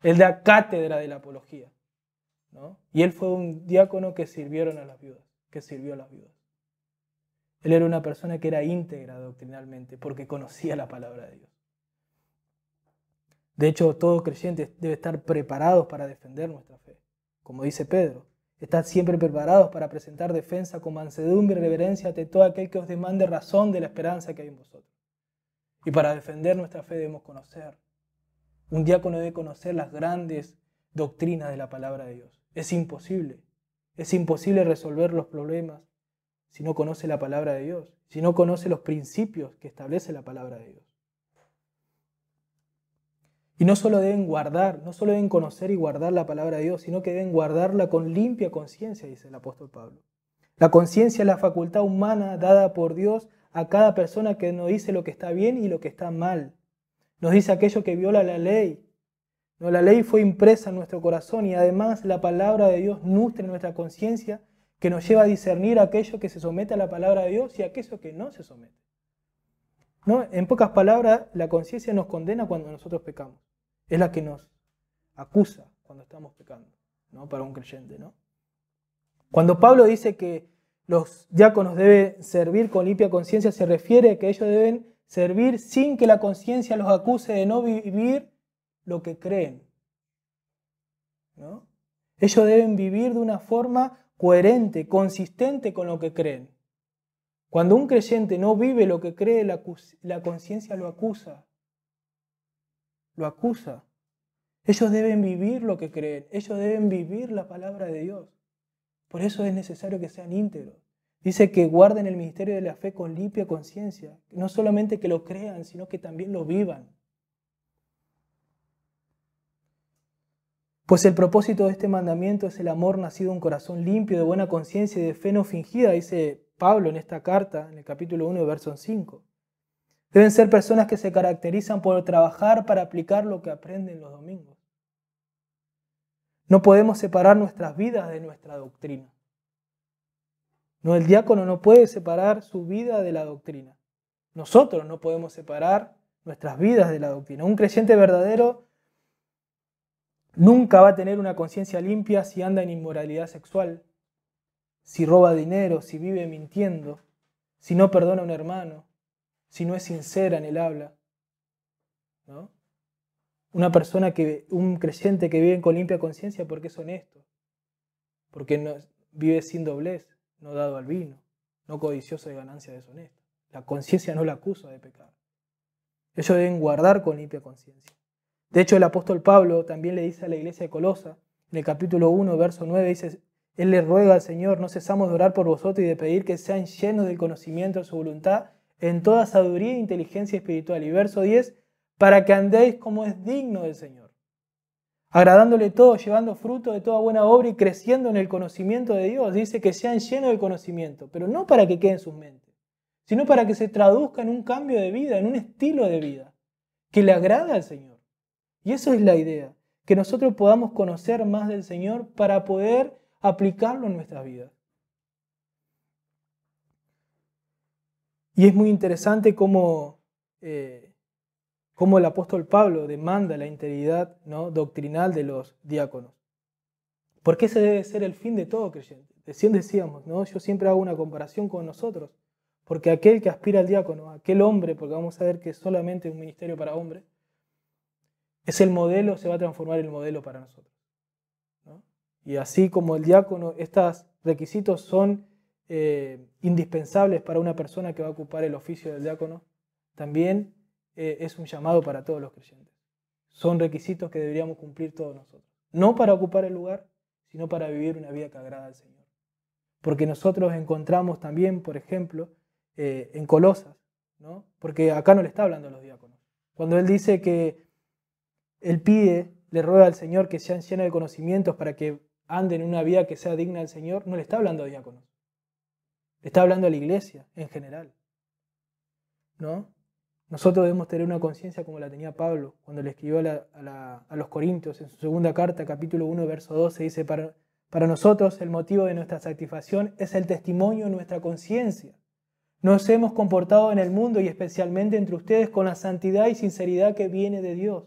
Él da cátedra de la apología, ¿no? Y él fue un diácono que sirvió a las viudas. Él era una persona que era íntegra doctrinalmente porque conocía la palabra de Dios. De hecho, todo creyente debe estar preparados para defender nuestra fe. Como dice Pedro, estad siempre preparados para presentar defensa con mansedumbre y reverencia ante todo aquel que os demande razón de la esperanza que hay en vosotros. Y para defender nuestra fe debemos conocer. Un diácono debe conocer las grandes doctrinas de la palabra de Dios. Es imposible resolver los problemas si no conoce la palabra de Dios, si no conoce los principios que establece la palabra de Dios. Y no solo deben conocer y guardar la palabra de Dios, sino que deben guardarla con limpia conciencia, dice el apóstol Pablo. La conciencia es la facultad humana dada por Dios a cada persona que nos dice lo que está bien y lo que está mal. Nos dice aquello que viola la ley. No, la ley fue impresa en nuestro corazón y además la palabra de Dios nutre nuestra conciencia, que nos lleva a discernir aquello que se somete a la palabra de Dios y aquello que no se somete. ¿No? En pocas palabras, la conciencia nos condena cuando nosotros pecamos. Es la que nos acusa cuando estamos pecando, ¿no? Para un creyente, ¿no? Cuando Pablo dice que los diáconos deben servir con limpia conciencia, se refiere a que ellos deben servir sin que la conciencia los acuse de no vivir lo que creen, ¿no? Ellos deben vivir de una forma coherente, consistente con lo que creen. Cuando un creyente no vive lo que cree, la conciencia lo acusa. Lo acusa. Ellos deben vivir lo que creen. Ellos deben vivir la palabra de Dios. Por eso es necesario que sean íntegros. Dice que guarden el ministerio de la fe con limpia conciencia. No solamente que lo crean, sino que también lo vivan. Pues el propósito de este mandamiento es el amor nacido en un corazón limpio, de buena conciencia y de fe no fingida, dice Pablo en esta carta, en el capítulo 1, verso 5. Deben ser personas que se caracterizan por trabajar para aplicar lo que aprenden los domingos. No podemos separar nuestras vidas de nuestra doctrina. No, el diácono no puede separar su vida de la doctrina. Nosotros no podemos separar nuestras vidas de la doctrina. Un creyente verdadero nunca va a tener una conciencia limpia si anda en inmoralidad sexual, si roba dinero, si vive mintiendo, si no perdona a un hermano, si no es sincera en el habla, ¿no? Un creyente que vive con limpia conciencia porque es honesto, porque no, vive sin doblez, no dado al vino, no codicioso de ganancia deshonesta. La conciencia no la acusa de pecar. Ellos deben guardar con limpia conciencia. De hecho, el apóstol Pablo también le dice a la iglesia de Colosa, en el capítulo 1, verso 9, dice: Él le ruega al Señor, no cesamos de orar por vosotros y de pedir que sean llenos del conocimiento de su voluntad en toda sabiduría e inteligencia espiritual. Y verso 10, para que andéis como es digno del Señor, agradándole todo, llevando fruto de toda buena obra y creciendo en el conocimiento de Dios. Dice que sean llenos del conocimiento, pero no para que quede en sus mentes, sino para que se traduzca en un cambio de vida, en un estilo de vida que le agrada al Señor. Y eso es la idea, que nosotros podamos conocer más del Señor para poder aplicarlo en nuestras vidas. Y es muy interesante cómo el apóstol Pablo demanda la integridad, ¿no?, doctrinal de los diáconos. Porque ese debe ser el fin de todo creyente. Recién decíamos, ¿no? Yo siempre hago una comparación con nosotros, porque aquel que aspira al diácono, aquel hombre, porque vamos a ver que es solamente un ministerio para hombres, es el modelo, se va a transformar en el modelo para nosotros, ¿no? Y así como el diácono, estos requisitos son indispensables para una persona que va a ocupar el oficio del diácono, también es un llamado para todos los creyentes. Son requisitos que deberíamos cumplir todos nosotros. No para ocupar el lugar, sino para vivir una vida que agrada al Señor. Porque nosotros encontramos también, por ejemplo, en Colosas, ¿no? Porque acá no le está hablando a los diáconos. Cuando él dice que él le ruega al Señor que sean llenos de conocimientos para que anden en una vida que sea digna del Señor, no le está hablando a diáconos. Le está hablando a la iglesia en general, ¿no? Nosotros debemos tener una conciencia como la tenía Pablo cuando le escribió a los Corintios en su segunda carta, capítulo 1, verso 12, dice: para nosotros el motivo de nuestra satisfacción es el testimonio de nuestra conciencia. Nos hemos comportado en el mundo y especialmente entre ustedes con la santidad y sinceridad que viene de Dios.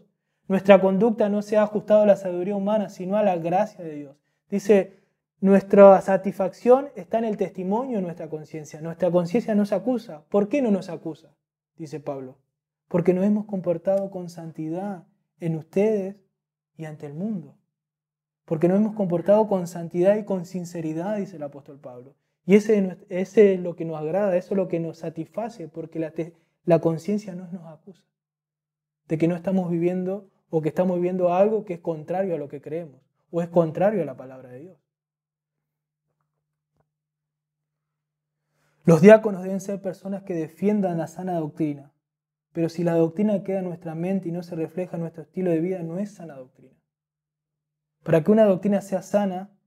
Nuestra conducta no se ha ajustado a la sabiduría humana, sino a la gracia de Dios. Dice, nuestra satisfacción está en el testimonio de nuestra conciencia. Nuestra conciencia nos acusa. ¿Por qué no nos acusa? Dice Pablo. Porque nos hemos comportado con santidad en ustedes y ante el mundo. Porque nos hemos comportado con santidad y con sinceridad, dice el apóstol Pablo. Y ese es lo que nos agrada, eso es lo que nos satisface, porque la conciencia no nos acusa de que no estamos viviendo o que estamos viviendo algo que es contrario a lo que creemos o es contrario a la palabra de Dios. Los diáconos deben ser personas que defiendan la sana doctrina, pero si la doctrina queda en nuestra mente y no se refleja en nuestro estilo de vida, no es sana doctrina. Para que una doctrina sea sana,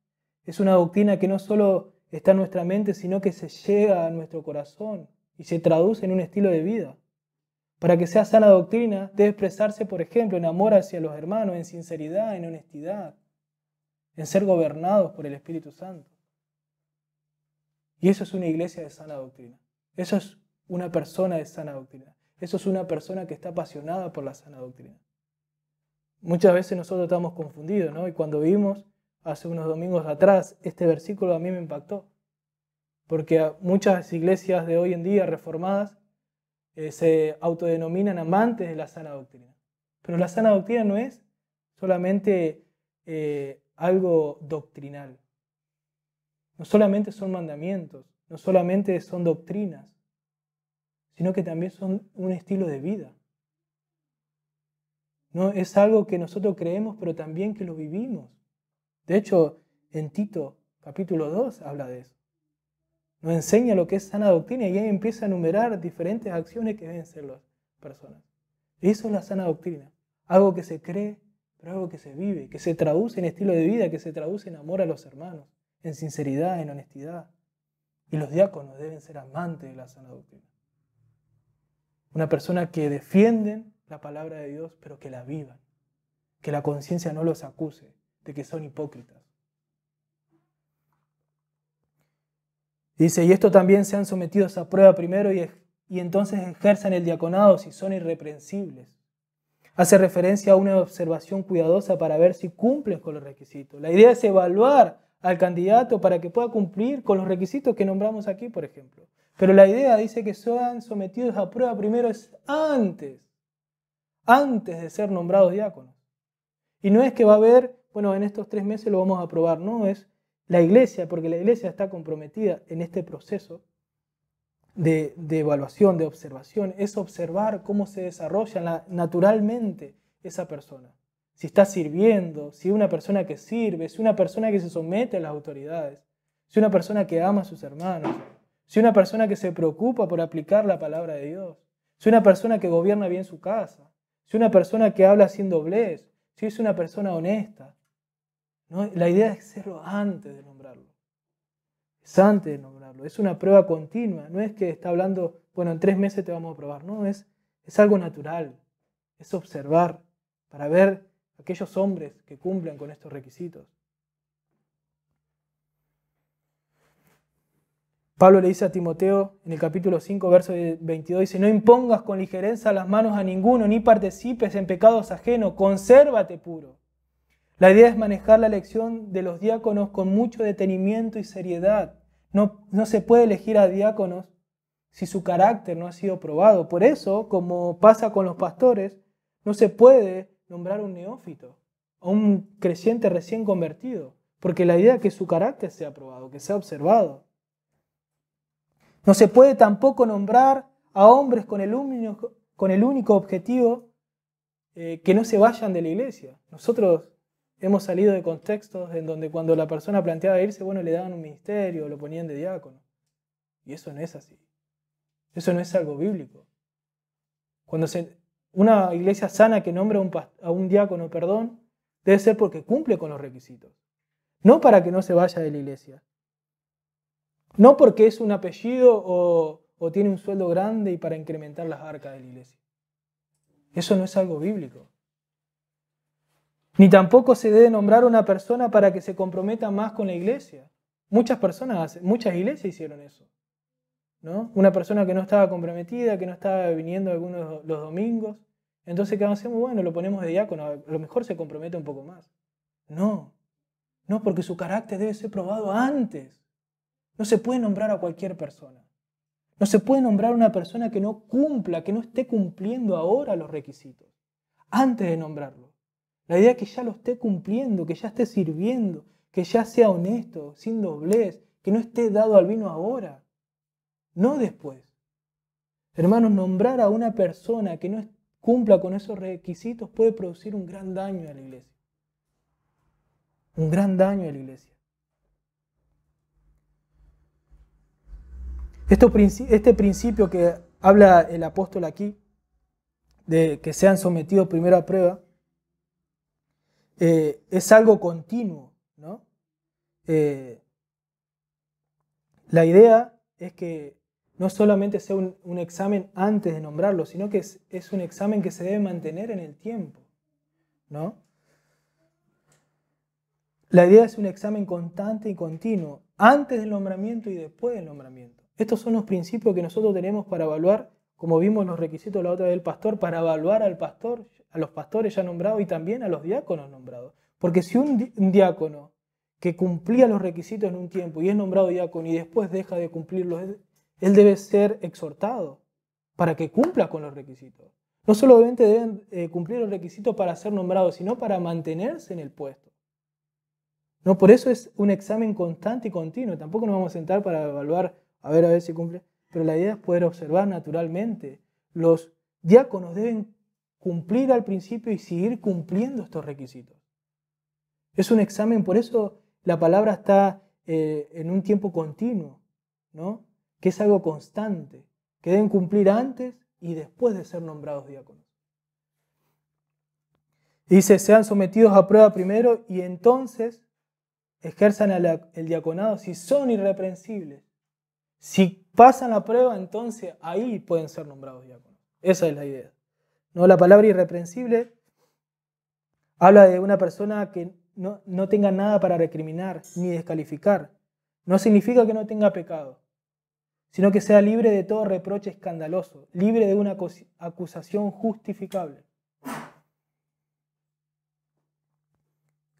es una doctrina que no solo está en nuestra mente, sino que se llega a nuestro corazón y se traduce en un estilo de vida. Para que sea sana doctrina, debe expresarse, por ejemplo, en amor hacia los hermanos, en sinceridad, en honestidad, en ser gobernados por el Espíritu Santo. Y eso es una iglesia de sana doctrina. Eso es una persona de sana doctrina. Eso es una persona que está apasionada por la sana doctrina. Muchas veces nosotros estamos confundidos, ¿no? Y cuando vimos hace unos domingos atrás, este versículo a mí me impactó. Porque muchas iglesias de hoy en día reformadas se autodenominan amantes de la sana doctrina. Pero la sana doctrina no es solamente algo doctrinal. No solamente son mandamientos, no solamente son doctrinas, sino que también son un estilo de vida. No es algo que nosotros creemos, pero también que lo vivimos. De hecho, en Tito capítulo 2 habla de eso. Nos enseña lo que es sana doctrina y ahí empieza a enumerar diferentes acciones que deben ser las personas. Eso es la sana doctrina. Algo que se cree, pero algo que se vive, que se traduce en estilo de vida, que se traduce en amor a los hermanos, en sinceridad, en honestidad. Y los diáconos deben ser amantes de la sana doctrina. Una persona que defienden la palabra de Dios, pero que la vivan. Que la conciencia no los acuse de que son hipócritas. Dice, y esto también sean sometidos a prueba primero y entonces ejerzan el diaconado si son irreprensibles. Hace referencia a una observación cuidadosa para ver si cumplen con los requisitos. La idea es evaluar al candidato para que pueda cumplir con los requisitos que nombramos aquí, por ejemplo. Pero la idea dice que sean sometidos a prueba primero es antes de ser nombrados diáconos. Y no es que va a haber, bueno, en estos 3 meses lo vamos a probar, no, es la iglesia, porque la iglesia está comprometida en este proceso de evaluación, de observación, es observar cómo se desarrolla naturalmente esa persona. Si está sirviendo, si es una persona que sirve, si es una persona que se somete a las autoridades, si es una persona que ama a sus hermanos, si es una persona que se preocupa por aplicar la palabra de Dios, si es una persona que gobierna bien su casa, si es una persona que habla sin doblez, si es una persona honesta. ¿No? La idea es hacerlo antes de nombrarlo. Es antes de nombrarlo. Es una prueba continua. No es que está hablando, bueno, en 3 meses te vamos a probar. No, es algo natural. Es observar para ver aquellos hombres que cumplen con estos requisitos. Pablo le dice a Timoteo en el capítulo 5, verso 22, dice, no impongas con ligereza las manos a ninguno, ni participes en pecados ajenos, consérvate puro. La idea es manejar la elección de los diáconos con mucho detenimiento y seriedad. No se puede elegir a diáconos si su carácter no ha sido probado. Por eso, como pasa con los pastores, no se puede nombrar un neófito o un creyente recién convertido, porque la idea es que su carácter sea probado, que sea observado. No se puede tampoco nombrar a hombres con el único objetivo que no se vayan de la iglesia. Nosotros hemos salido de contextos en donde cuando la persona planteaba irse, bueno, le daban un ministerio, lo ponían de diácono. Y eso no es así. Eso no es algo bíblico. Cuando una iglesia sana que nombra a un diácono, debe ser porque cumple con los requisitos. No para que no se vaya de la iglesia. No porque es un apellido o tiene un sueldo grande y para incrementar las arcas de la iglesia. Eso no es algo bíblico. Ni tampoco se debe nombrar a una persona para que se comprometa más con la iglesia. Muchas iglesias hicieron eso, ¿no? Una persona que no estaba comprometida, que no estaba viniendo algunos los domingos. Entonces, ¿qué hacemos? Bueno, lo ponemos de diácono, a lo mejor se compromete un poco más. No, porque su carácter debe ser probado antes. No se puede nombrar a cualquier persona. No se puede nombrar a una persona que no cumpla, que no esté cumpliendo ahora los requisitos, antes de nombrarlo. La idea es que ya lo esté cumpliendo, que ya esté sirviendo, que ya sea honesto, sin doblez, que no esté dado al vino ahora, no después. Hermanos, nombrar a una persona que no cumpla con esos requisitos puede producir un gran daño a la iglesia. Un gran daño a la iglesia. Este principio que habla el apóstol aquí, de que sean sometidos primero a prueba, es algo continuo, ¿no? La idea es que no solamente sea un examen antes de nombrarlo, sino que es un examen que se debe mantener en el tiempo, ¿no? La idea es un examen constante y continuo, antes del nombramiento y después del nombramiento. Estos son los principios que nosotros tenemos para evaluar, como vimos los requisitos la otra vez del pastor, para evaluar al pastor, a los pastores ya nombrados y también a los diáconos nombrados. Porque si un diácono que cumplía los requisitos en un tiempo y es nombrado diácono y después deja de cumplirlos, él debe ser exhortado para que cumpla con los requisitos. No solamente deben cumplir los requisitos para ser nombrados, sino para mantenerse en el puesto. No, por eso es un examen constante y continuo. Tampoco nos vamos a sentar para evaluar, a ver si cumple. Pero la idea es poder observar naturalmente. Los diáconos deben cumplir al principio y seguir cumpliendo estos requisitos. Es un examen, por eso la palabra está en un tiempo continuo, ¿no? Que es algo constante, que deben cumplir antes y después de ser nombrados diáconos. Dice, sean sometidos a prueba primero y entonces ejerzan el diaconado si son irreprensibles. Si pasan la prueba, entonces ahí pueden ser nombrados diáconos. Esa es la idea. ¿No? La palabra irreprensible habla de una persona que no tenga nada para recriminar ni descalificar. No significa que no tenga pecado, sino que sea libre de todo reproche escandaloso, libre de una acusación justificable.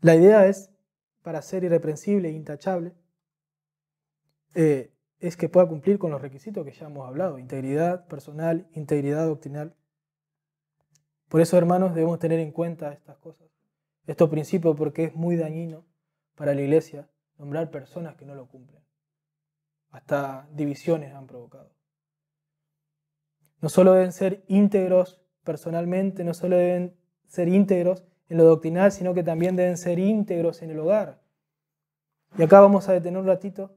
La idea es, para ser irreprensible e intachable, es que pueda cumplir con los requisitos que ya hemos hablado: integridad personal, integridad doctrinal. Por eso, hermanos, debemos tener en cuenta estas cosas, estos principios, porque es muy dañino para la iglesia nombrar personas que no lo cumplen. Hasta divisiones han provocado. No solo deben ser íntegros personalmente, no solo deben ser íntegros en lo doctrinal, sino que también deben ser íntegros en el hogar. Y acá vamos a detener un ratito,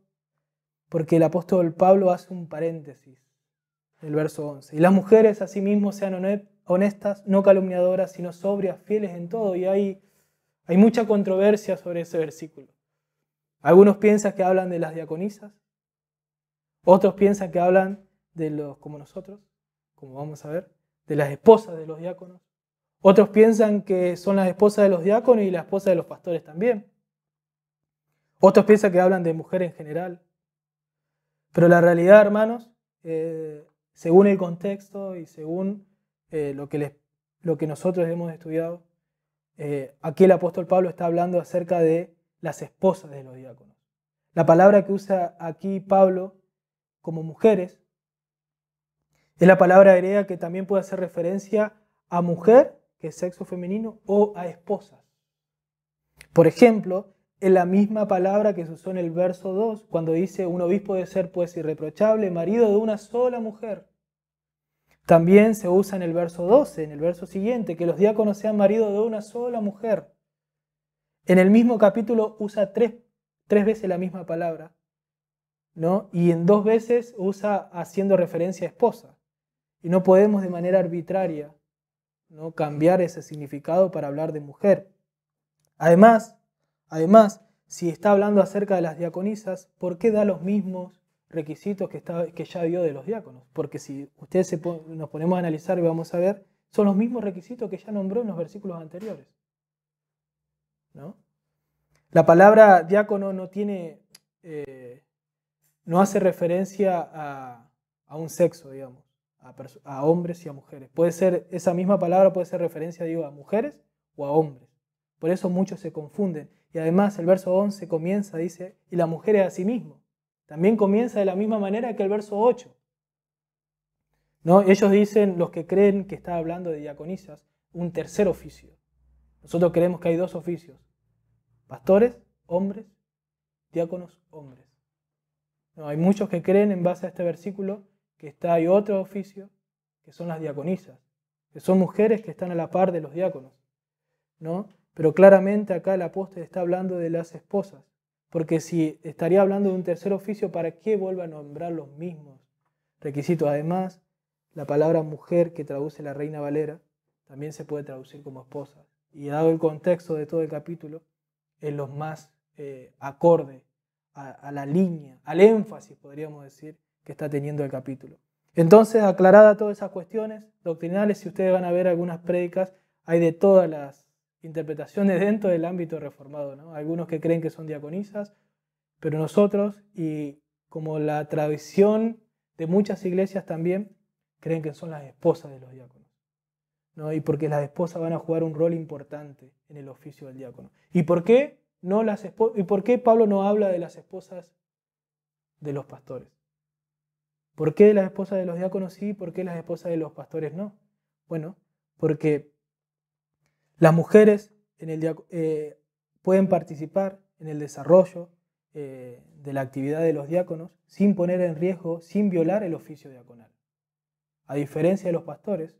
porque el apóstol Pablo hace un paréntesis en el verso 11. Y las mujeres asimismo sean honestas, no calumniadoras, sino sobrias, fieles en todo. Y hay mucha controversia sobre ese versículo. Algunos piensan que hablan de las diaconisas, otros piensan que hablan de los, como nosotros, como vamos a ver, de las esposas de los diáconos. Otros piensan que son las esposas de los diáconos y las esposas de los pastores también. Otros piensan que hablan de mujeres en general. Pero la realidad, hermanos, según el contexto y según lo que nosotros hemos estudiado, aquí el apóstol Pablo está hablando acerca de las esposas de los diáconos. La palabra que usa aquí Pablo como mujeres es la palabra griega que también puede hacer referencia a mujer, que es sexo femenino, o a esposas. Por ejemplo, es la misma palabra que se usó en el verso 2, cuando dice: un obispo debe ser pues irreprochable, marido de una sola mujer. También se usa en el verso 12, en el verso siguiente, que los diáconos sean maridos de una sola mujer. En el mismo capítulo usa tres veces la misma palabra, ¿no? Y en 2 veces usa haciendo referencia a esposa. Y no podemos de manera arbitraria, ¿no?, cambiar ese significado para hablar de mujer. Además, si está hablando acerca de las diaconisas, ¿por qué da los mismos requisitos que ya dio de los diáconos? Porque si ustedes nos ponemos a analizar y vamos a ver, son los mismos requisitos que ya nombró en los versículos anteriores, ¿no? La palabra diácono no hace referencia a un sexo, digamos, a hombres y a mujeres. Esa misma palabra puede ser referencia, a mujeres o a hombres. Por eso muchos se confunden. Y además el verso 11 comienza, dice, y la mujer es a sí mismo. También comienza de la misma manera que el verso 8. ¿No? Ellos dicen, los que creen que está hablando de diaconisas, un tercer oficio. Nosotros creemos que hay 2 oficios: pastores, hombres; diáconos, hombres. No, hay muchos que creen en base a este versículo que hay otro oficio, que son las diaconisas, que son mujeres que están a la par de los diáconos, ¿no? Pero claramente acá el apóstol está hablando de las esposas, porque si estaría hablando de un tercer oficio, ¿para qué vuelve a nombrar los mismos requisitos? Además, la palabra mujer que traduce la Reina Valera también se puede traducir como esposa. Y dado el contexto de todo el capítulo, es lo más acorde a la línea, al énfasis, podríamos decir, que está teniendo el capítulo. Entonces, aclaradas todas esas cuestiones doctrinales, si ustedes van a ver algunas prédicas, hay de todas las interpretaciones dentro del ámbito reformado, ¿no? Algunos que creen que son diaconisas, pero nosotros, y como la tradición de muchas iglesias también, creen que son las esposas de los diáconos, ¿no? Y porque las esposas van a jugar un rol importante en el oficio del diácono. ¿Y por qué ¿Y por qué Pablo no habla de las esposas de los pastores? ¿Por qué las esposas de los diáconos sí? ¿Por qué las esposas de los pastores no? Bueno, porque las mujeres pueden participar en el desarrollo de la actividad de los diáconos sin poner en riesgo, sin violar el oficio diaconal. A diferencia de los pastores,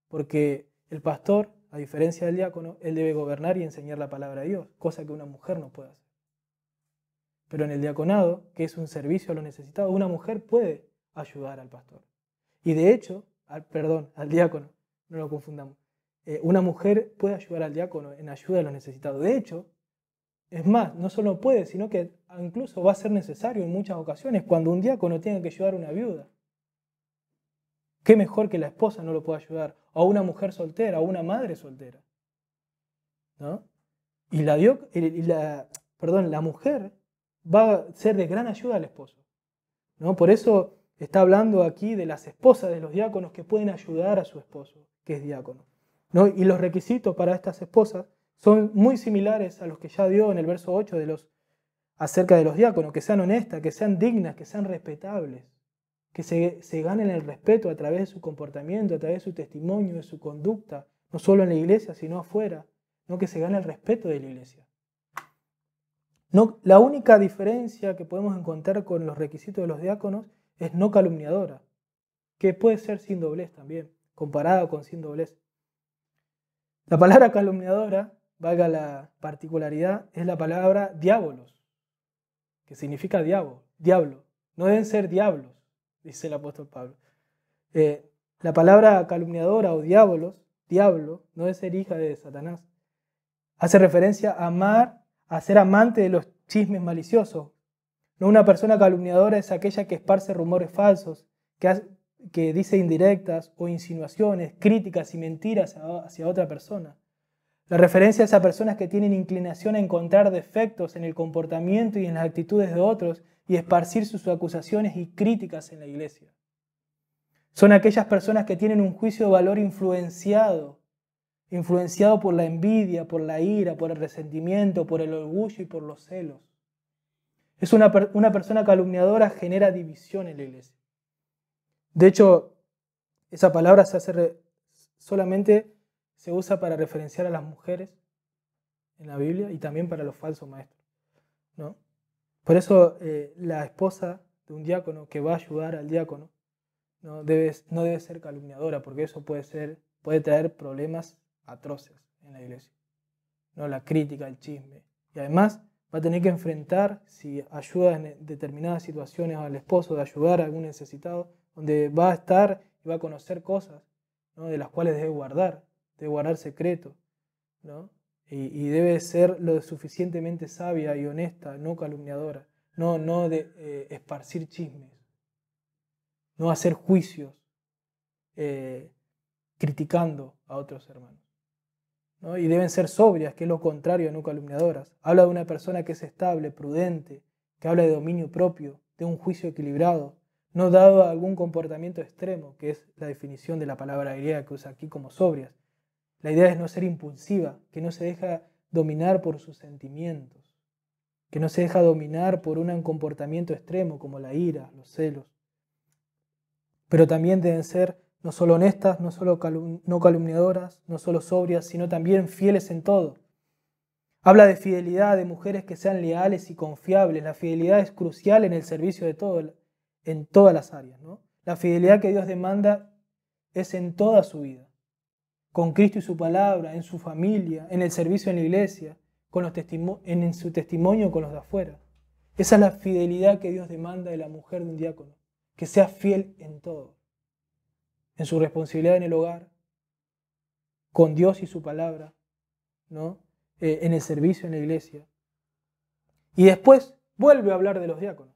porque el pastor, a diferencia del diácono, él debe gobernar y enseñar la palabra de Dios, cosa que una mujer no puede hacer. Pero en el diaconado, que es un servicio a los necesitados, una mujer puede ayudar al pastor. Y de hecho, al diácono, no lo confundamos. Una mujer puede ayudar al diácono en ayuda a los necesitados. De hecho, es más, no solo puede, sino que incluso va a ser necesario en muchas ocasiones cuando un diácono tenga que ayudar a una viuda. ¿Qué mejor que la esposa no lo pueda ayudar? O a una mujer soltera, o una madre soltera, ¿no? Y la mujer va a ser de gran ayuda al esposo, ¿no? Por eso está hablando aquí de las esposas de los diáconos que pueden ayudar a su esposo, que es diácono, ¿no? Y los requisitos para estas esposas son muy similares a los que ya dio en el verso 8 acerca de los diáconos, que sean honestas, que sean dignas, que sean respetables, que se ganen el respeto a través de su comportamiento, a través de su testimonio, de su conducta, no solo en la iglesia, sino afuera, ¿no? Que se gane el respeto de la iglesia. No, la única diferencia que podemos encontrar con los requisitos de los diáconos es no calumniadora, que puede ser sin doblez también, comparada con sin doblez. La palabra calumniadora, valga la particularidad, es la palabra diabolos, que significa diablo. No deben ser diablos, dice el apóstol Pablo. La palabra calumniadora o diablo, no debe ser hija de Satanás. Hace referencia a ser amante de los chismes maliciosos. No, una persona calumniadora es aquella que esparce rumores falsos, que dice indirectas o insinuaciones, críticas y mentiras hacia otra persona. La referencia a esas personas que tienen inclinación a encontrar defectos en el comportamiento y en las actitudes de otros y esparcir sus acusaciones y críticas en la iglesia. Son aquellas personas que tienen un juicio de valor influenciado por la envidia, por la ira, por el resentimiento, por el orgullo y por los celos. Una persona calumniadora genera división en la iglesia. De hecho, esa palabra solamente se usa para referenciar a las mujeres en la Biblia y también para los falsos maestros, ¿no? Por eso la esposa de un diácono que va a ayudar al diácono no debe ser calumniadora, porque eso puede traer problemas atroces en la iglesia, ¿no? La crítica, el chisme. Y además va a tener que enfrentar, si ayuda en determinadas situaciones al esposo, de ayudar a algún necesitado, donde va a estar y va a conocer cosas, ¿no? De las cuales debe guardar secreto, ¿no? Y debe ser lo suficientemente sabia y honesta, no calumniadora, no de esparcir chismes, no hacer juicios criticando a otros hermanos, ¿no? Y deben ser sobrias, que es lo contrario a no calumniadoras. Habla de una persona que es estable, prudente, que habla de dominio propio, de un juicio equilibrado, no dado a algún comportamiento extremo, que es la definición de la palabra griega que usa aquí como sobrias. La idea es no ser impulsiva, que no se deja dominar por sus sentimientos, que no se deja dominar por un comportamiento extremo como la ira, los celos. Pero también deben ser no solo honestas, no solo no calumniadoras, no solo sobrias, sino también fieles en todo. Habla de fidelidad, de mujeres que sean leales y confiables. La fidelidad es crucial en el servicio en todas las áreas, ¿no? La fidelidad que Dios demanda es en toda su vida, con Cristo y su palabra, en su familia, en el servicio en la iglesia, en su testimonio con los de afuera. Esa es la fidelidad que Dios demanda de la mujer de un diácono, que sea fiel en todo, en su responsabilidad en el hogar, con Dios y su palabra, ¿no? En el servicio en la iglesia. Y después vuelve a hablar de los diáconos,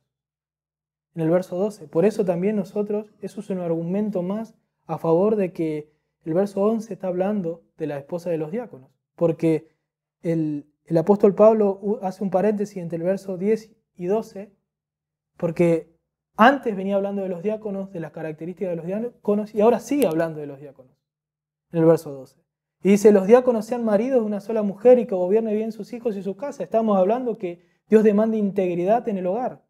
en el verso 12. Por eso también nosotros, eso es un argumento más a favor de que el verso 11 está hablando de la esposa de los diáconos, porque el apóstol Pablo hace un paréntesis entre el verso 10 y 12, porque antes venía hablando de los diáconos, de las características de los diáconos, y ahora sigue hablando de los diáconos, en el verso 12. Y dice, los diáconos sean maridos de una sola mujer y que gobierne bien sus hijos y su casa. Estamos hablando que Dios demanda integridad en el hogar,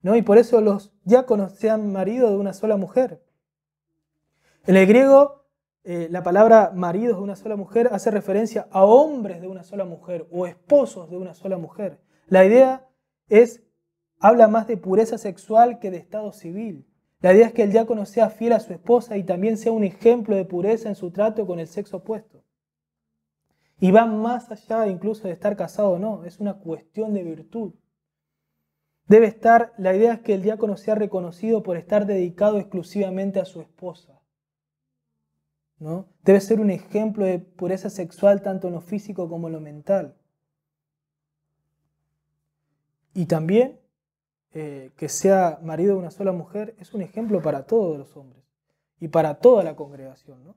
¿no? Y por eso los diáconos sean maridos de una sola mujer. En el griego, la palabra maridos de una sola mujer hace referencia a hombres de una sola mujer o esposos de una sola mujer. La idea habla más de pureza sexual que de estado civil. La idea es que el diácono sea fiel a su esposa y también sea un ejemplo de pureza en su trato con el sexo opuesto. Y va más allá incluso de estar casado o no, es una cuestión de virtud. La idea es que el diácono sea reconocido por estar dedicado exclusivamente a su esposa, ¿no? Debe ser un ejemplo de pureza sexual tanto en lo físico como en lo mental. Y también que sea marido de una sola mujer es un ejemplo para todos los hombres y para toda la congregación, ¿no?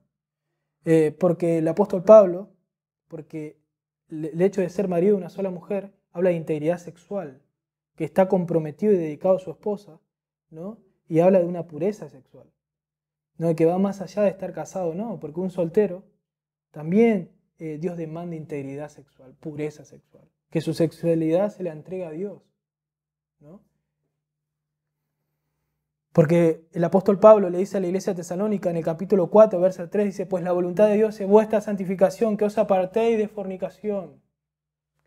Porque el apóstol Pablo, porque el hecho de ser marido de una sola mujer habla de integridad sexual, que está comprometido y dedicado a su esposa, ¿no? Y habla de una pureza sexual, ¿no? Que va más allá de estar casado, no, porque un soltero también Dios demanda integridad sexual, pureza sexual, que su sexualidad se la entrega a Dios, ¿no? Porque el apóstol Pablo le dice a la iglesia tesalónica en el capítulo 4, verso 3, dice, pues la voluntad de Dios es vuestra santificación, que os apartéis de fornicación.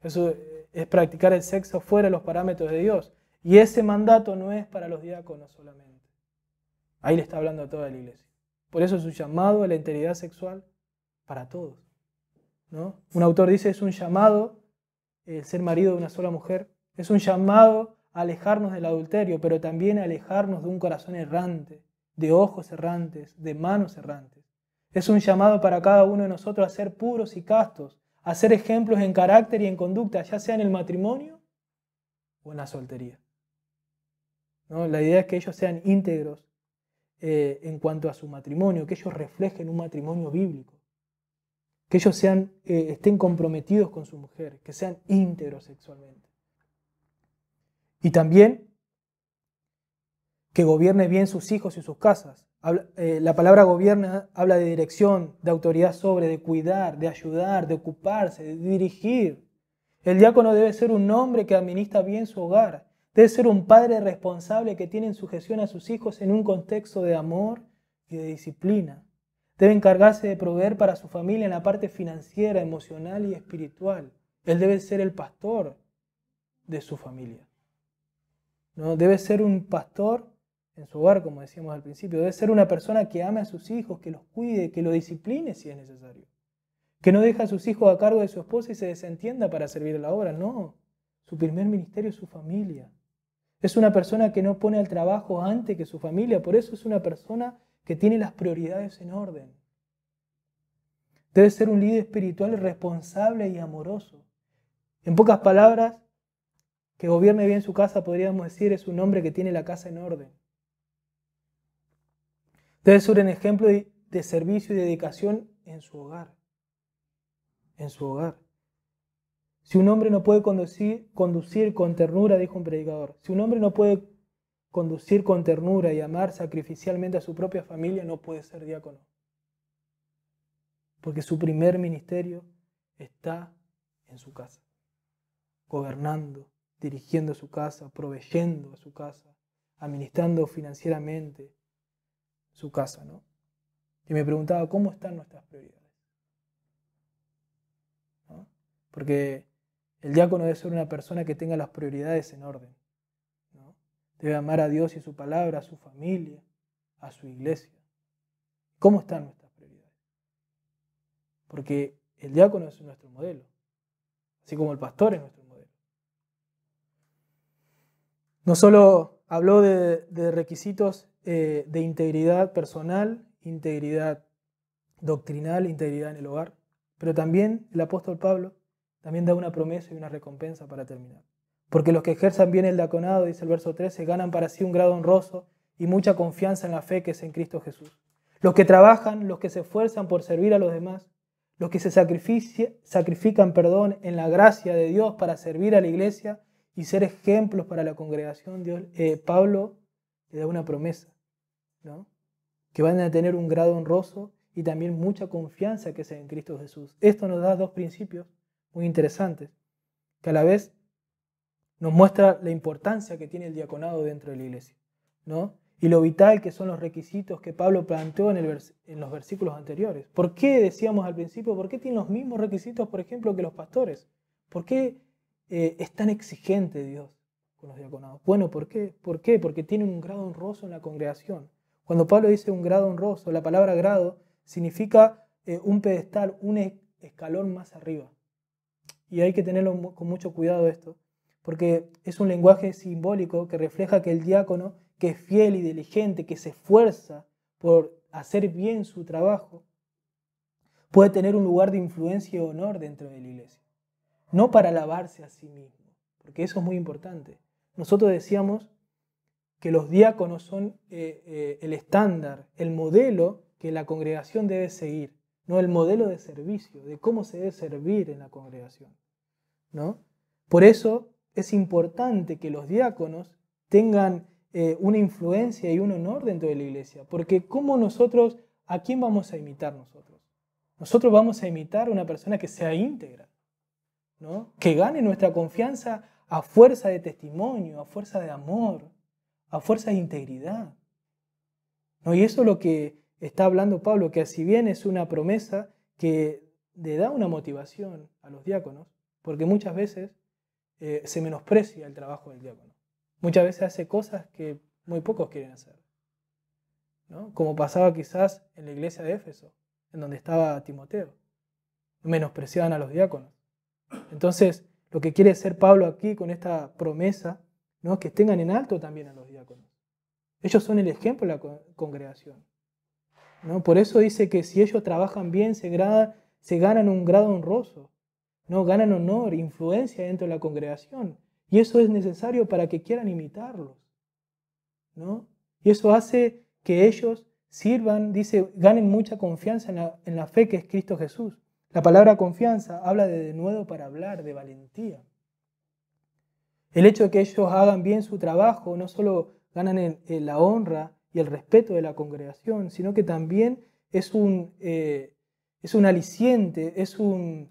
Eso es practicar el sexo fuera de los parámetros de Dios. Y ese mandato no es para los diáconos solamente. Ahí le está hablando a toda la iglesia. Por eso es un llamado a la integridad sexual para todos, ¿no? Un autor dice, es un llamado ser marido de una sola mujer. Es un llamado a alejarnos del adulterio, pero también a alejarnos de un corazón errante, de ojos errantes, de manos errantes. Es un llamado para cada uno de nosotros a ser puros y castos, a ser ejemplos en carácter y en conducta, ya sea en el matrimonio o en la soltería, ¿no? La idea es que ellos sean íntegros en cuanto a su matrimonio, que ellos reflejen un matrimonio bíblico, que ellos estén comprometidos con su mujer, que sean íntegros sexualmente. Y también que gobierne bien sus hijos y sus casas. La palabra gobierna habla de dirección, de autoridad sobre, de cuidar, de ayudar, de ocuparse, de dirigir. El diácono debe ser un hombre que administra bien su hogar. Debe ser un padre responsable que tiene en sujeción a sus hijos en un contexto de amor y de disciplina. Debe encargarse de proveer para su familia en la parte financiera, emocional y espiritual. Él debe ser el pastor de su familia, ¿no? Debe ser un pastor en su hogar, como decíamos al principio. Debe ser una persona que ame a sus hijos, que los cuide, que los discipline si es necesario. Que no deja a sus hijos a cargo de su esposa y se desentienda para servir a la obra. No, su primer ministerio es su familia. Es una persona que no pone al trabajo antes que su familia. Por eso es una persona que tiene las prioridades en orden. Debe ser un líder espiritual responsable y amoroso. En pocas palabras, que gobierne bien su casa, podríamos decir, es un hombre que tiene la casa en orden. Debe ser un ejemplo de servicio y dedicación en su hogar. En su hogar. Si un hombre no puede conducir con ternura, dijo un predicador, si un hombre no puede conducir con ternura y amar sacrificialmente a su propia familia, no puede ser diácono. Porque su primer ministerio está en su casa, gobernando, dirigiendo su casa, proveyendo a su casa, administrando financieramente su casa, ¿no? Y me preguntaba, ¿cómo están nuestras prioridades? ¿No? Porque el diácono debe ser una persona que tenga las prioridades en orden, ¿no? Debe amar a Dios y su palabra, a su familia, a su iglesia? ¿Cómo están nuestras prioridades? Porque el diácono es nuestro modelo, así como el pastor es nuestro modelo. No solo habló de requisitos de integridad personal, integridad doctrinal, integridad en el hogar, pero también el apóstol Pablo también da una promesa y una recompensa para terminar. Porque los que ejerzan bien el diaconado, dice el verso 13, ganan para sí un grado honroso y mucha confianza en la fe que es en Cristo Jesús. Los que trabajan, los que se esfuerzan por servir a los demás, los que se sacrifican en la gracia de Dios para servir a la iglesia y ser ejemplos para la congregación, Pablo le da una promesa, ¿no? Que van a tener un grado honroso y también mucha confianza que es en Cristo Jesús. Esto nos da dos principios muy interesantes, que a la vez nos muestra la importancia que tiene el diaconado dentro de la iglesia, ¿no? Y lo vital que son los requisitos que Pablo planteó en los versículos anteriores. ¿Por qué decíamos al principio? ¿Por qué tienen los mismos requisitos, por ejemplo, que los pastores? ¿Por qué es tan exigente Dios con los diaconados? Bueno, ¿por qué? ¿Por qué? Porque tienen un grado honroso en la congregación. Cuando Pablo dice un grado honroso, la palabra grado significa un pedestal, un escalón más arriba. Y hay que tenerlo con mucho cuidado esto, porque es un lenguaje simbólico que refleja que el diácono, que es fiel y diligente, que se esfuerza por hacer bien su trabajo, puede tener un lugar de influencia y honor dentro de la iglesia. No para alabarse a sí mismo, porque eso es muy importante. Nosotros decíamos que los diáconos son el estándar, el modelo que la congregación debe seguir, no el modelo de servicio, de cómo se debe servir en la congregación, ¿no? Por eso es importante que los diáconos tengan una influencia y un honor dentro de la iglesia, porque ¿a quién vamos a imitar nosotros? Nosotros vamos a imitar a una persona que sea íntegra, ¿no? Que gane nuestra confianza a fuerza de testimonio, a fuerza de amor, a fuerza de integridad, ¿no? Y eso es lo que está hablando Pablo, que si bien es una promesa que le da una motivación a los diáconos, porque muchas veces se menosprecia el trabajo del diácono. Muchas veces hace cosas que muy pocos quieren hacer, ¿no? Como pasaba quizás en la iglesia de Éfeso, en donde estaba Timoteo. Menospreciaban a los diáconos. Entonces, lo que quiere hacer Pablo aquí con esta promesa, ¿no? Que tengan en alto también a los diáconos. Ellos son el ejemplo de la congregación, ¿no? Por eso dice que si ellos trabajan bien, se ganan un grado honroso, ¿no? Ganan honor, influencia dentro de la congregación. Y eso es necesario para que quieran imitarlos, ¿no? Y eso hace que ellos sirvan, dice, ganen mucha confianza en la fe que es Cristo Jesús. La palabra confianza habla de denuedo para hablar, de valentía. El hecho de que ellos hagan bien su trabajo no solo ganan la honra y el respeto de la congregación, sino que también es un aliciente, es un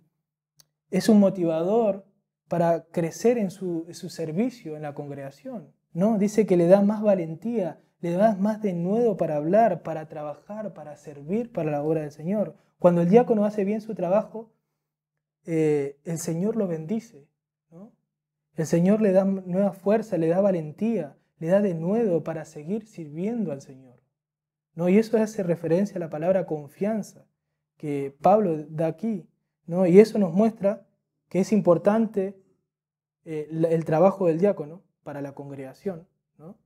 motivador para crecer en su servicio en la congregación, ¿no? Dice que le da más valentía, le da más denuedo para hablar, para trabajar, para servir para la obra del Señor. Cuando el diácono hace bien su trabajo, el Señor lo bendice, ¿no? El Señor le da nueva fuerza, le da valentía, le da denuedo para seguir sirviendo al Señor, ¿no? Y eso hace referencia a la palabra confianza que Pablo da aquí, ¿no? Y eso nos muestra que es importante el trabajo del diácono para la congregación, ¿no?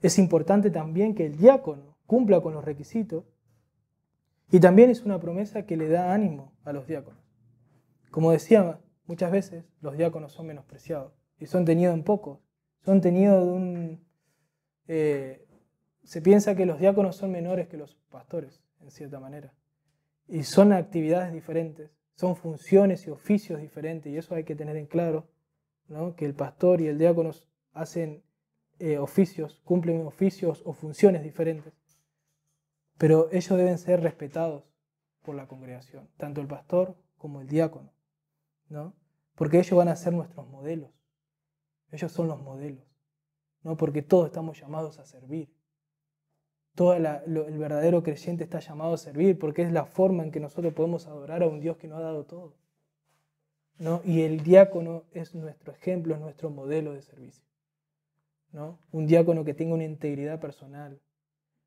Es importante también que el diácono cumpla con los requisitos y también es una promesa que le da ánimo a los diáconos. Como decía, muchas veces los diáconos son menospreciados y son tenidos en poco. Son tenidos se piensa que los diáconos son menores que los pastores, en cierta manera. Y son actividades diferentes, son funciones y oficios diferentes, y eso hay que tener en claro, ¿no? Que el pastor y el diácono hacen oficios, cumplen oficios o funciones diferentes, pero ellos deben ser respetados por la congregación, tanto el pastor como el diácono, ¿no? Porque ellos van a ser nuestros modelos, ellos son los modelos, ¿no? Porque todos estamos llamados a servir. El verdadero creyente está llamado a servir porque es la forma en que nosotros podemos adorar a un Dios que nos ha dado todo, ¿no? Y el diácono es nuestro ejemplo, es nuestro modelo de servicio, ¿no? Un diácono que tenga una integridad personal,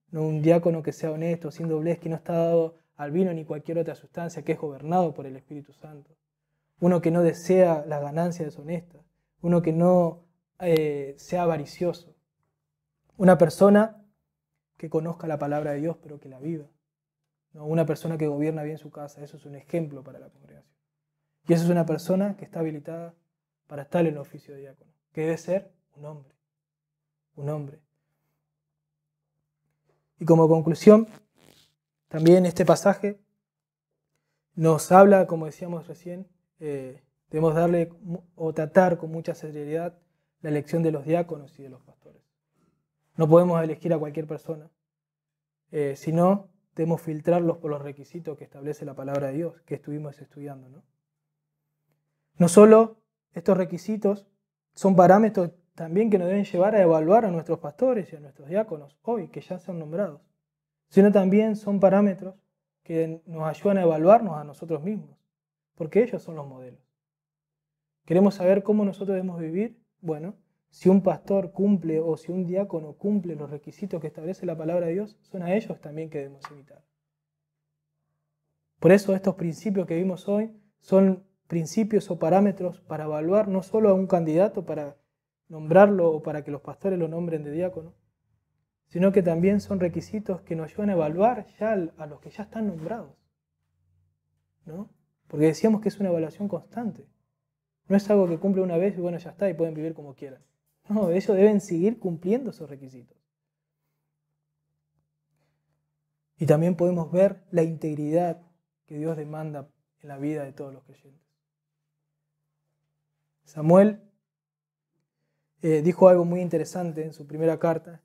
no un diácono que sea honesto, sin doblez, que no está dado al vino ni cualquier otra sustancia, que es gobernado por el Espíritu Santo. Uno que no desea las ganancias deshonestas, uno que no sea avaricioso. Una persona que conozca la palabra de Dios, pero que la viva. ¿No? Una persona que gobierna bien su casa, eso es un ejemplo para la congregación. Y eso es una persona que está habilitada para estar en el oficio de diácono, que debe ser un hombre. Un hombre. Y como conclusión, también este pasaje nos habla, como decíamos recién, debemos darle o tratar con mucha seriedad la elección de los diáconos y de los pastores. No podemos elegir a cualquier persona, sino debemos filtrarlos por los requisitos que establece la palabra de Dios, que estuvimos estudiando, ¿no? No solo estos requisitos son parámetros también que nos deben llevar a evaluar a nuestros pastores y a nuestros diáconos hoy, que ya son nombrados, sino también son parámetros que nos ayudan a evaluarnos a nosotros mismos, porque ellos son los modelos. ¿Queremos saber cómo nosotros debemos vivir? Bueno, si un pastor cumple o si un diácono cumple los requisitos que establece la palabra de Dios, son a ellos también que debemos imitar. Por eso estos principios que vimos hoy son principios o parámetros para evaluar no solo a un candidato para nombrarlo o para que los pastores lo nombren de diácono, sino que también son requisitos que nos ayudan a evaluar ya a los que ya están nombrados, ¿no? Porque decíamos que es una evaluación constante. No es algo que cumple una vez y bueno, ya está y pueden vivir como quieran. No, ellos deben seguir cumpliendo esos requisitos. Y también podemos ver la integridad que Dios demanda en la vida de todos los creyentes. Samuel dijo algo muy interesante en su primera carta,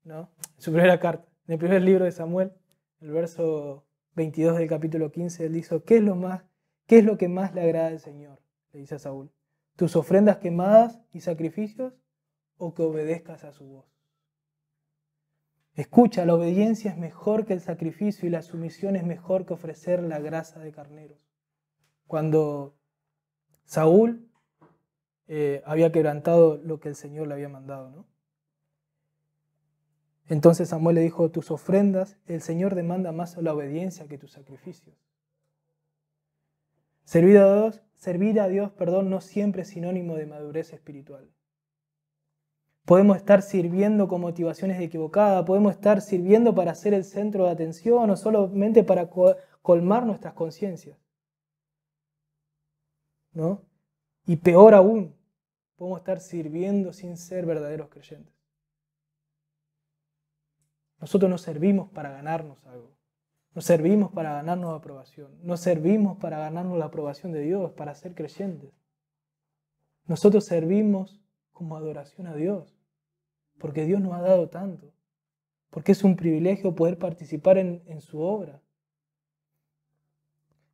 ¿no? En su primera carta, en el primer libro de Samuel, el verso 22 del capítulo 15, él dijo, ¿qué es lo que más le agrada al Señor? Le dice a Saúl, ¿tus ofrendas quemadas y sacrificios o que obedezcas a su voz? Escucha, la obediencia es mejor que el sacrificio y la sumisión es mejor que ofrecer la grasa de carneros. Cuando Saúl había quebrantado lo que el Señor le había mandado, ¿no? Entonces Samuel le dijo, tus ofrendas, el Señor demanda más la obediencia que tus sacrificios. Servir a Dios, no siempre es sinónimo de madurez espiritual. Podemos estar sirviendo con motivaciones equivocadas, podemos estar sirviendo para ser el centro de atención o solamente para colmar nuestras conciencias, ¿no? Y peor aún, podemos estar sirviendo sin ser verdaderos creyentes. Nosotros no servimos para ganarnos algo, no servimos para ganarnos aprobación, no servimos para ganarnos la aprobación de Dios, para ser creyentes. Nosotros servimos como adoración a Dios, porque Dios nos ha dado tanto, porque es un privilegio poder participar en su obra.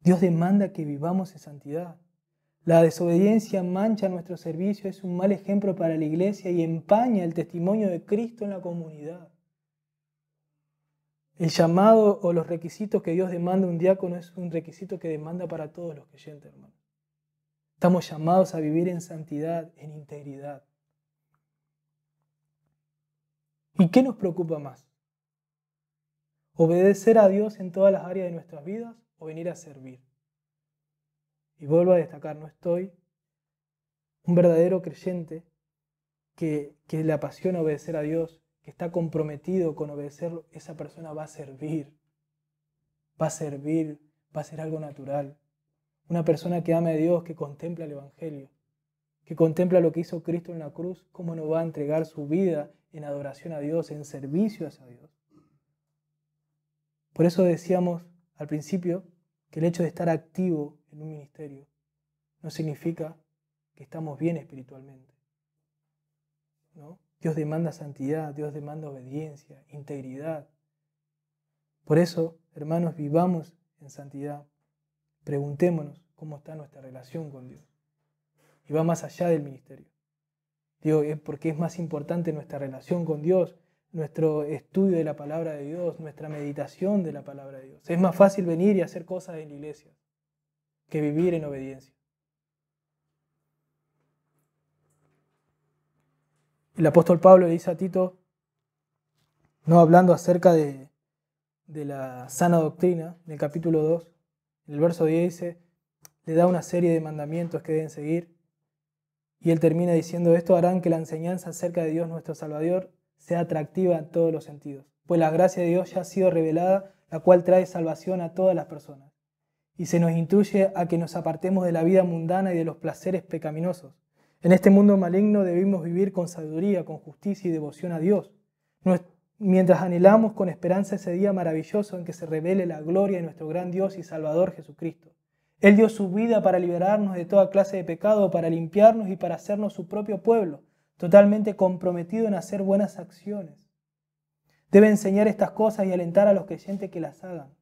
Dios demanda que vivamos en santidad. La desobediencia mancha nuestro servicio, es un mal ejemplo para la iglesia y empaña el testimonio de Cristo en la comunidad. El llamado o los requisitos que Dios demanda a un diácono es un requisito que demanda para todos los creyentes, hermanos. Estamos llamados a vivir en santidad, en integridad. ¿Y qué nos preocupa más? ¿Obedecer a Dios en todas las áreas de nuestras vidas o venir a servir? Y vuelvo a destacar, no estoy un verdadero creyente que le apasiona obedecer a Dios, que está comprometido con obedecerlo, esa persona va a servir, va a ser algo natural. Una persona que ama a Dios, que contempla el Evangelio, que contempla lo que hizo Cristo en la cruz, ¿cómo no va a entregar su vida en adoración a Dios, en servicio hacia Dios? Por eso decíamos al principio que el hecho de estar activo en un ministerio no significa que estamos bien espiritualmente, ¿no? Dios demanda santidad, Dios demanda obediencia, integridad. Por eso, hermanos, vivamos en santidad. Preguntémonos cómo está nuestra relación con Dios. Y va más allá del ministerio. Digo, es porque es más importante nuestra relación con Dios, nuestro estudio de la palabra de Dios, nuestra meditación de la palabra de Dios. Es más fácil venir y hacer cosas en la iglesia que vivir en obediencia. El apóstol Pablo le dice a Tito No hablando acerca de la sana doctrina, en el capítulo 2, en el verso 10 dice, le da una serie de mandamientos que deben seguir, y él termina diciendo, esto harán que la enseñanza acerca de Dios nuestro Salvador sea atractiva en todos los sentidos, pues la gracia de Dios ya ha sido revelada, la cual trae salvación a todas las personas, y se nos instruye a que nos apartemos de la vida mundana y de los placeres pecaminosos. En este mundo maligno debemos vivir con sabiduría, con justicia y devoción a Dios, mientras anhelamos con esperanza ese día maravilloso en que se revele la gloria de nuestro gran Dios y Salvador Jesucristo. Él dio su vida para liberarnos de toda clase de pecado, para limpiarnos y para hacernos su propio pueblo, totalmente comprometido en hacer buenas acciones. Debe enseñar estas cosas y alentar a los creyentes que las hagan,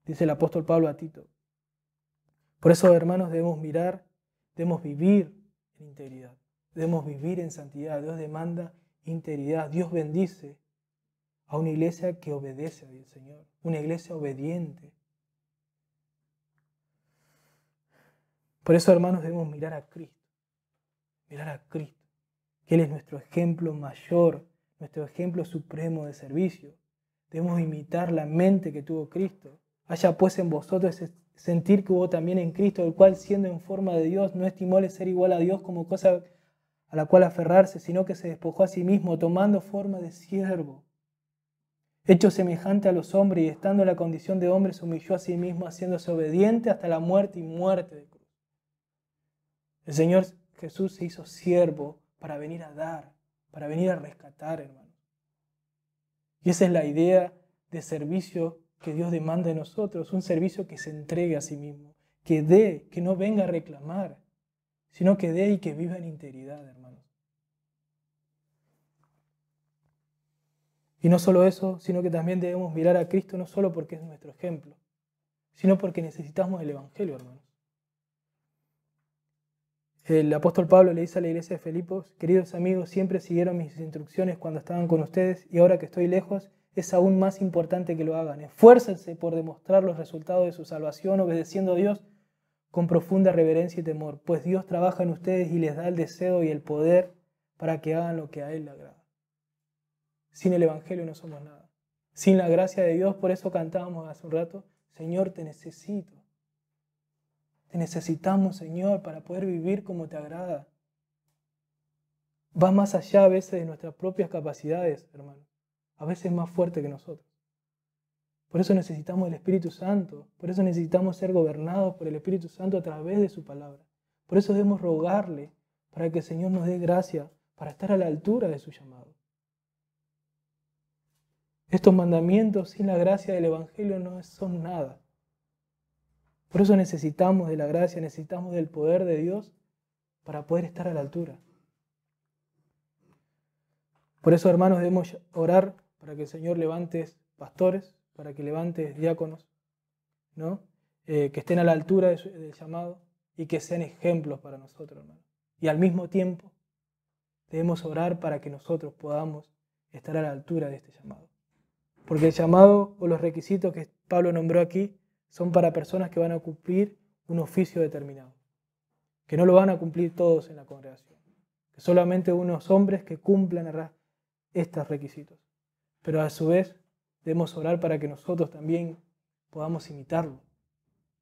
dice el apóstol Pablo a Tito. Por eso, hermanos, debemos vivir en integridad, debemos vivir en santidad. Dios demanda integridad, Dios bendice a una iglesia que obedece al Señor, una iglesia obediente. Por eso, hermanos, debemos mirar a Cristo, que Él es nuestro ejemplo mayor, nuestro ejemplo supremo de servicio. Debemos imitar la mente que tuvo Cristo. Haya pues en vosotros ese sentir que hubo también en Cristo, el cual siendo en forma de Dios no estimó el ser igual a Dios como cosa a la cual aferrarse, sino que se despojó a sí mismo, tomando forma de siervo. Hecho semejante a los hombres y estando en la condición de hombre, se humilló a sí mismo, haciéndose obediente hasta la muerte y muerte de cruz. El Señor Jesús se hizo siervo para venir a dar, para venir a rescatar, hermanos. Y esa es la idea de servicio que Dios demanda de nosotros, un servicio que se entregue a sí mismo, que dé, que no venga a reclamar, sino que dé y que viva en integridad, hermanos. Y no solo eso, sino que también debemos mirar a Cristo no solo porque es nuestro ejemplo, sino porque necesitamos el Evangelio, hermanos. El apóstol Pablo le dice a la iglesia de Filipos, queridos amigos, siempre siguieron mis instrucciones cuando estaban con ustedes y ahora que estoy lejos es aún más importante que lo hagan. Esfuércense por demostrar los resultados de su salvación obedeciendo a Dios con profunda reverencia y temor, pues Dios trabaja en ustedes y les da el deseo y el poder para que hagan lo que a Él le agrada. Sin el Evangelio no somos nada. Sin la gracia de Dios, por eso cantábamos hace un rato, Señor, te necesito. Te necesitamos, Señor, para poder vivir como te agrada. Va más allá a veces de nuestras propias capacidades, hermano. A veces más fuerte que nosotros. Por eso necesitamos el Espíritu Santo. Por eso necesitamos ser gobernados por el Espíritu Santo a través de su palabra. Por eso debemos rogarle para que el Señor nos dé gracia para estar a la altura de su llamado. Estos mandamientos sin la gracia del Evangelio no son nada. Por eso necesitamos de la gracia, necesitamos del poder de Dios para poder estar a la altura. Por eso, hermanos, debemos orar para que el Señor levante pastores, para que levante diáconos, ¿no? Que estén a la altura del llamado y que sean ejemplos para nosotros, hermanos. Y al mismo tiempo debemos orar para que nosotros podamos estar a la altura de este llamado. Porque el llamado o los requisitos que Pablo nombró aquí son para personas que van a cumplir un oficio determinado, que no lo van a cumplir todos en la congregación, que solamente unos hombres que cumplan estos requisitos. Pero a su vez debemos orar para que nosotros también podamos imitarlo,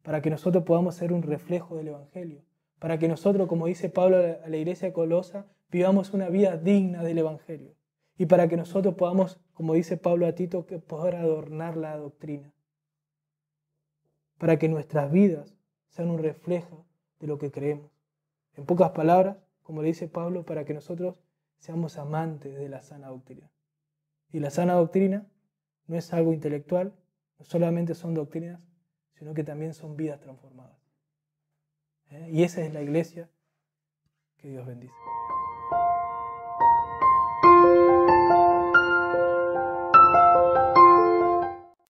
para que nosotros podamos ser un reflejo del Evangelio, para que nosotros, como dice Pablo a la iglesia de Colosa, vivamos una vida digna del Evangelio, y para que nosotros podamos, como dice Pablo a Tito, que poder adornar la doctrina, para que nuestras vidas sean un reflejo de lo que creemos. En pocas palabras, como le dice Pablo, para que nosotros seamos amantes de la sana doctrina. Y la sana doctrina no es algo intelectual, no solamente son doctrinas, sino que también son vidas transformadas. Y esa es la iglesia que Dios bendice.